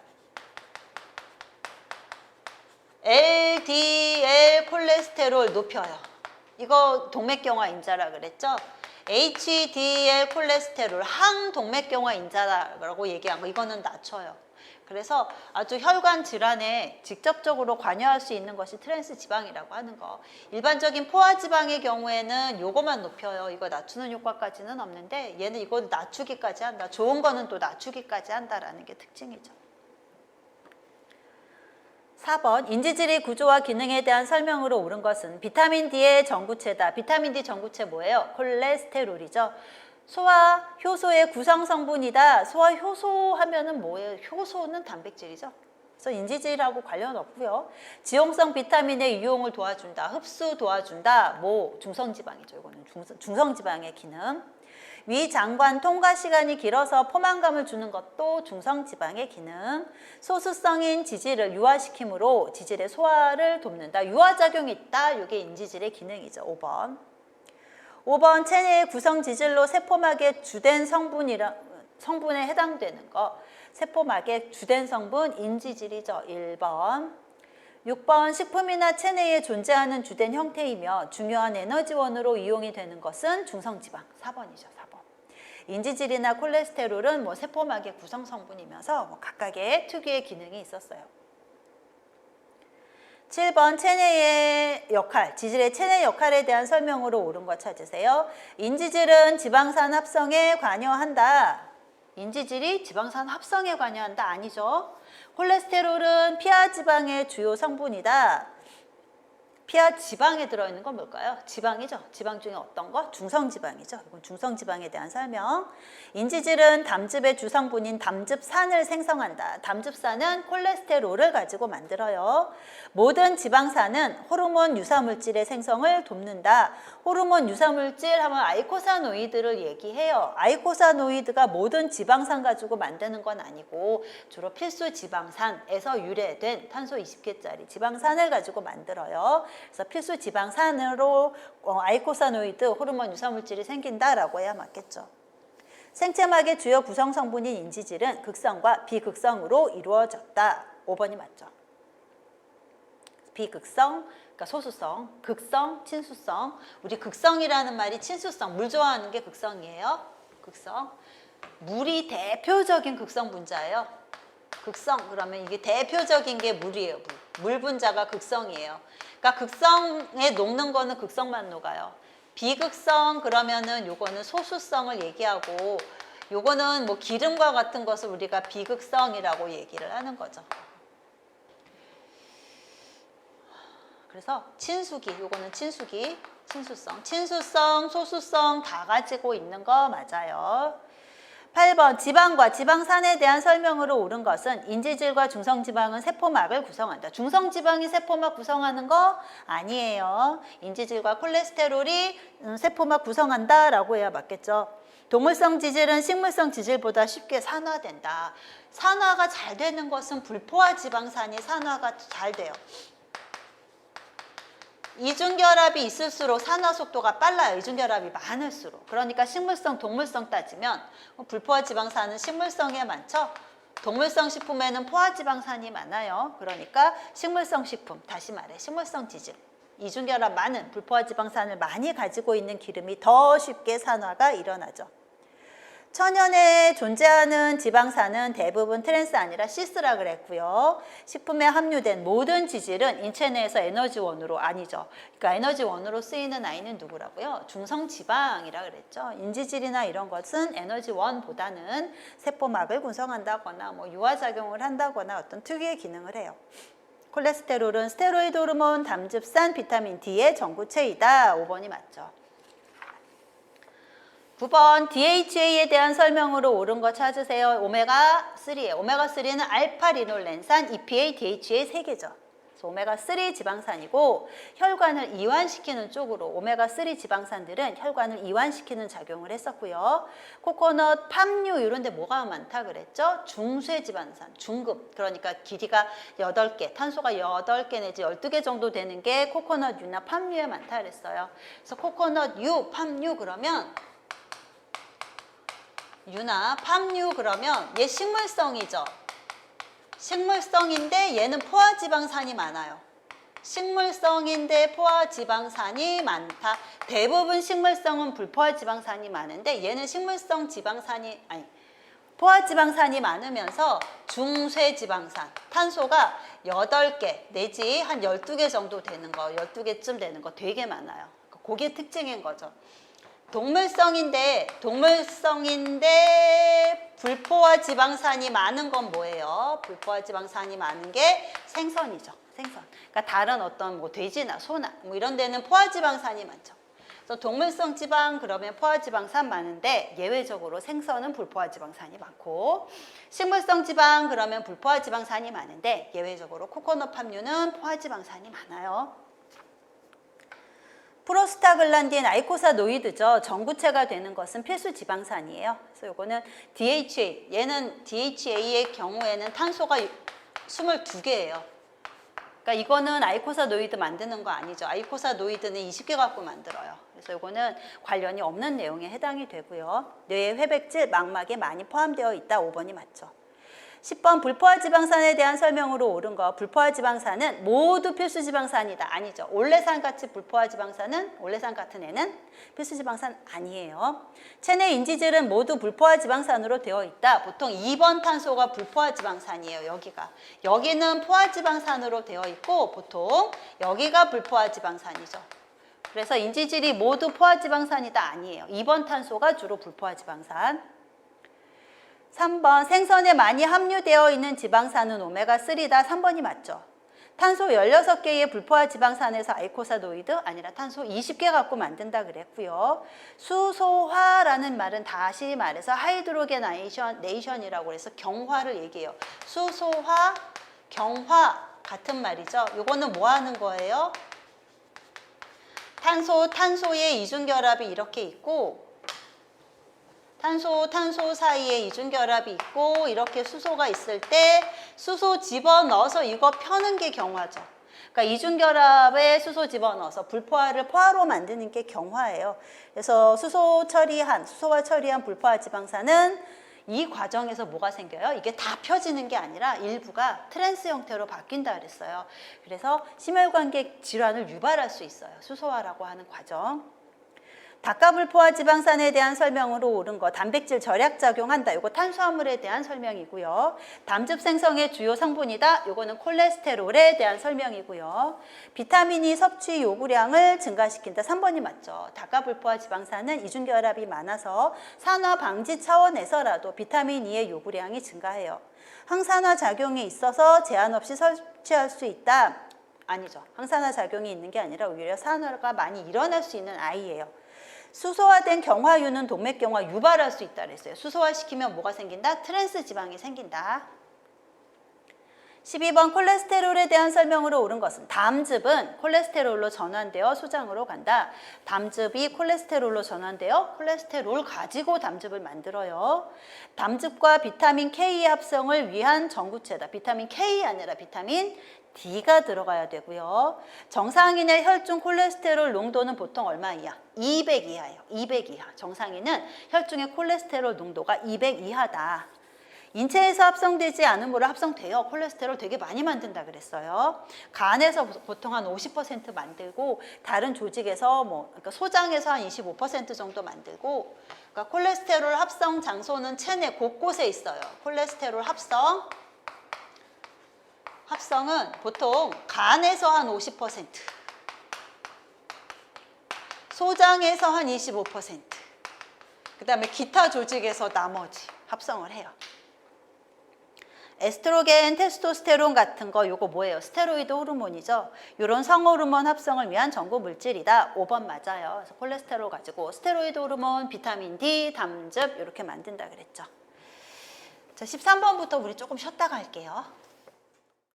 LDL 콜레스테롤 높여요. 이거 동맥경화 인자라 그랬죠? HDL 콜레스테롤 항동맥경화 인자라고 얘기한 거 이거는 낮춰요. 그래서 아주 혈관 질환에 직접적으로 관여할 수 있는 것이 트랜스지방이라고 하는 거. 일반적인 포화지방의 경우에는 요거만 높여요. 이거 낮추는 효과까지는 없는데 얘는 이거 낮추기까지 한다. 좋은 거는 또 낮추기까지 한다라는 게 특징이죠. 4번 인지질의 구조와 기능에 대한 설명으로 옳은 것은 비타민 D의 전구체다. 비타민 D 전구체 뭐예요? 콜레스테롤이죠. 소화 효소의 구성 성분이다. 소화 효소 하면은 뭐예요? 효소는 단백질이죠. 그래서 인지질하고 관련 없고요. 지용성 비타민의 이용을 도와준다. 흡수 도와준다. 뭐 중성지방이죠. 이거는 중성지방의 기능. 위장관 통과 시간이 길어서 포만감을 주는 것도 중성지방의 기능. 소수성인 지질을 유화시키므로 지질의 소화를 돕는다. 유화작용이 있다. 이게 인지질의 기능이죠. 5번. 5번 체내의 구성 지질로 세포막의 주된 성분에 해당되는 거. 세포막의 주된 성분 인지질이죠. 1번. 6번 식품이나 체내에 존재하는 주된 형태이며 중요한 에너지원으로 이용이 되는 것은 중성지방. 4번이죠. 4번. 인지질이나 콜레스테롤은 뭐 세포막의 구성 성분이면서 뭐 각각의 특유의 기능이 있었어요. 7번 체내의 역할, 지질의 체내 역할에 대한 설명으로 옳은 거 찾으세요. 인지질은 지방산 합성에 관여한다. 인지질이 지방산 합성에 관여한다. 아니죠. 콜레스테롤은 피하 지방의 주요 성분이다. 피하 지방에 들어있는 건 뭘까요? 지방이죠. 지방 중에 어떤 거? 중성지방이죠. 이건 중성지방에 대한 설명. 인지질은 담즙의 주성분인 담즙산을 생성한다. 담즙산은 콜레스테롤을 가지고 만들어요. 모든 지방산은 호르몬 유사물질의 생성을 돕는다. 호르몬 유사물질 하면 아이코사노이드를 얘기해요. 아이코사노이드가 모든 지방산 가지고 만드는 건 아니고 주로 필수 지방산에서 유래된 탄소 20개짜리 지방산을 가지고 만들어요. 그래서 필수 지방산으로 아이코사노이드 호르몬 유사물질이 생긴다라고 해야 맞겠죠. 생체막의 주요 구성 성분인 인지질은 극성과 비극성으로 이루어졌다. 5번이 맞죠. 비극성, 그러니까 소수성, 극성, 친수성. 우리 극성이라는 말이 친수성, 물 좋아하는 게 극성이에요. 극성. 물이 대표적인 극성 분자예요. 극성, 그러면 이게 대표적인 게 물이에요. 물 분자가 극성이에요. 그러니까 극성에 녹는 거는 극성만 녹아요. 비극성 그러면은 요거는 소수성을 얘기하고 요거는 뭐 기름과 같은 것을 우리가 비극성이라고 얘기를 하는 거죠. 그래서 친수기, 요거는 친수기, 친수성. 친수성, 소수성 다 가지고 있는 거 맞아요. 8번 지방과 지방산에 대한 설명으로 옳은 것은 인지질과 중성지방은 세포막을 구성한다. 중성지방이 세포막 구성하는 거 아니에요. 인지질과 콜레스테롤이 세포막 구성한다라고 해야 맞겠죠. 동물성 지질은 식물성 지질보다 쉽게 산화된다. 산화가 잘 되는 것은 불포화 지방산이 산화가 잘 돼요. 이중결합이 있을수록 산화 속도가 빨라요. 이중결합이 많을수록. 그러니까 식물성, 동물성 따지면 불포화 지방산은 식물성에 많죠. 동물성 식품에는 포화 지방산이 많아요. 그러니까 식물성 식품, 다시 말해 식물성 지질. 이중결합 많은 불포화 지방산을 많이 가지고 있는 기름이 더 쉽게 산화가 일어나죠. 천연에 존재하는 지방산은 대부분 트랜스 아니라 시스라 그랬고요. 식품에 함유된 모든 지질은 인체 내에서 에너지원으로 아니죠. 그러니까 에너지원으로 쓰이는 아이는 누구라고요? 중성지방이라 그랬죠. 인지질이나 이런 것은 에너지원보다는 세포막을 구성한다거나 뭐 유화작용을 한다거나 어떤 특유의 기능을 해요. 콜레스테롤은 스테로이드 호르몬, 담즙산, 비타민 D의 전구체이다. 5번이 맞죠. 9번 DHA에 대한 설명으로 옳은 거 찾으세요. 오메가3예요. 오메가3는 알파리놀렌산, EPA, DHA 3개죠. 그래서 오메가3 지방산이고 혈관을 이완시키는 쪽으로 오메가3 지방산들은 혈관을 이완시키는 작용을 했었고요. 코코넛, 팜유 이런 데 뭐가 많다 그랬죠? 중쇄 지방산, 중급. 그러니까 길이가 8개, 탄소가 8개 내지 12개 정도 되는 게 코코넛 유나 팜유에 많다 그랬어요. 그래서 코코넛 유, 팜유 그러면 유나 팜유 그러면 얘 식물성이죠. 식물성인데 얘는 포화지방산이 많아요. 식물성인데 포화지방산이 많다. 대부분 식물성은 불포화지방산이 많은데 얘는 식물성 지방산이 아니 포화지방산이 많으면서 중쇄지방산 탄소가 8개 내지 한 12개 정도 되는 거 12개쯤 되는 거 되게 많아요. 그게 특징인 거죠. 동물성인데 불포화 지방산이 많은 건 뭐예요? 불포화 지방산이 많은 게 생선이죠. 생선. 그러니까 다른 어떤 뭐 돼지나 소나 뭐 이런 데는 포화 지방산이 많죠. 그래서 동물성 지방 그러면 포화 지방산 많은데 예외적으로 생선은 불포화 지방산이 많고 식물성 지방 그러면 불포화 지방산이 많은데 예외적으로 코코넛 팜유는 포화 지방산이 많아요. 프로스타글란딘 아이코사노이드죠. 전구체가 되는 것은 필수 지방산이에요. 그래서 이거는 DHA, 얘는 DHA의 경우에는 탄소가 22개예요. 그러니까 이거는 아이코사노이드 만드는 거 아니죠. 아이코사노이드는 20개 갖고 만들어요. 그래서 이거는 관련이 없는 내용에 해당이 되고요. 뇌의 회백질, 망막에 많이 포함되어 있다. 5번이 맞죠. 10번 불포화 지방산에 대한 설명으로 옳은 거. 불포화 지방산은 모두 필수 지방산이다. 아니죠. 올레산 같이 불포화 지방산은 올레산 같은 애는 필수 지방산 아니에요. 체내 인지질은 모두 불포화 지방산으로 되어 있다. 보통 2번 탄소가 불포화 지방산이에요. 여기는 포화 지방산으로 되어 있고 보통 여기가 불포화 지방산이죠. 그래서 인지질이 모두 포화 지방산이다 아니에요. 2번 탄소가 주로 불포화 지방산. 3번 생선에 많이 함유되어 있는 지방산은 오메가3다. 3번이 맞죠. 탄소 16개의 불포화 지방산에서 아이코사노이드 아니라 탄소 20개 갖고 만든다 그랬고요. 수소화라는 말은 다시 말해서 하이드로게네이션이라고 해서 경화를 얘기해요. 수소화, 경화 같은 말이죠. 요거는 뭐 하는 거예요? 탄소의 이중결합이 이렇게 있고 탄소 사이에 이중결합이 있고 이렇게 수소가 있을 때 수소 집어넣어서 이거 펴는 게 경화죠. 그러니까 이중결합에 수소 집어넣어서 불포화를 포화로 만드는 게 경화예요. 그래서 수소와 처리한 불포화 지방산은 이 과정에서 뭐가 생겨요? 이게 다 펴지는 게 아니라 일부가 트랜스 형태로 바뀐다 그랬어요. 그래서 심혈관계 질환을 유발할 수 있어요. 수소화라고 하는 과정. 닭가불포화 지방산에 대한 설명으로 옳은 거. 단백질 절약작용한다. 이거 탄수화물에 대한 설명이고요. 담즙 생성의 주요 성분이다. 이거는 콜레스테롤에 대한 설명이고요. 비타민이 섭취 요구량을 증가시킨다. 3번이 맞죠. 닭가불포화 지방산은 이중결합이 많아서 산화 방지 차원에서라도 비타민 E의 요구량이 증가해요. 항산화 작용이 있어서 제한 없이 섭취할 수 있다. 아니죠. 항산화 작용이 있는 게 아니라 오히려 산화가 많이 일어날 수 있는 아이예요. 수소화된 경화유는 동맥경화 유발할 수 있다 그랬어요. 수소화시키면 뭐가 생긴다? 트랜스 지방이 생긴다. 12번 콜레스테롤에 대한 설명으로 옳은 것은 담즙은 콜레스테롤로 전환되어 소장으로 간다. 담즙이 콜레스테롤로 전환되어 콜레스테롤 가지고 담즙을 만들어요. 담즙과 비타민 K의 합성을 위한 전구체다. 비타민 K 아니라 비타민 D가 들어가야 되고요. 정상인의 혈중 콜레스테롤 농도는 보통 얼마 이하? 200 이하예요. 200 이하. 정상인은 혈중의 콜레스테롤 농도가 200 이하다. 인체에서 합성되지 않은 거를 합성돼요. 콜레스테롤 되게 많이 만든다 그랬어요. 간에서 보통 한 50% 만들고 다른 조직에서 그러니까 소장에서 한 25% 정도 만들고 그러니까 콜레스테롤 합성 장소는 체내 곳곳에 있어요. 콜레스테롤 합성은 보통 간에서 한 50%, 소장에서 한 25%, 그 다음에 기타 조직에서 나머지 합성을 해요. 에스트로겐, 테스토스테론 같은 거 요거 뭐예요? 스테로이드 호르몬이죠. 이런 성호르몬 합성을 위한 전구 물질이다. 5번 맞아요. 그래서 콜레스테롤 가지고 스테로이드 호르몬, 비타민 D, 담즙 이렇게 만든다 그랬죠. 자, 13번부터 우리 조금 쉬었다가 할게요.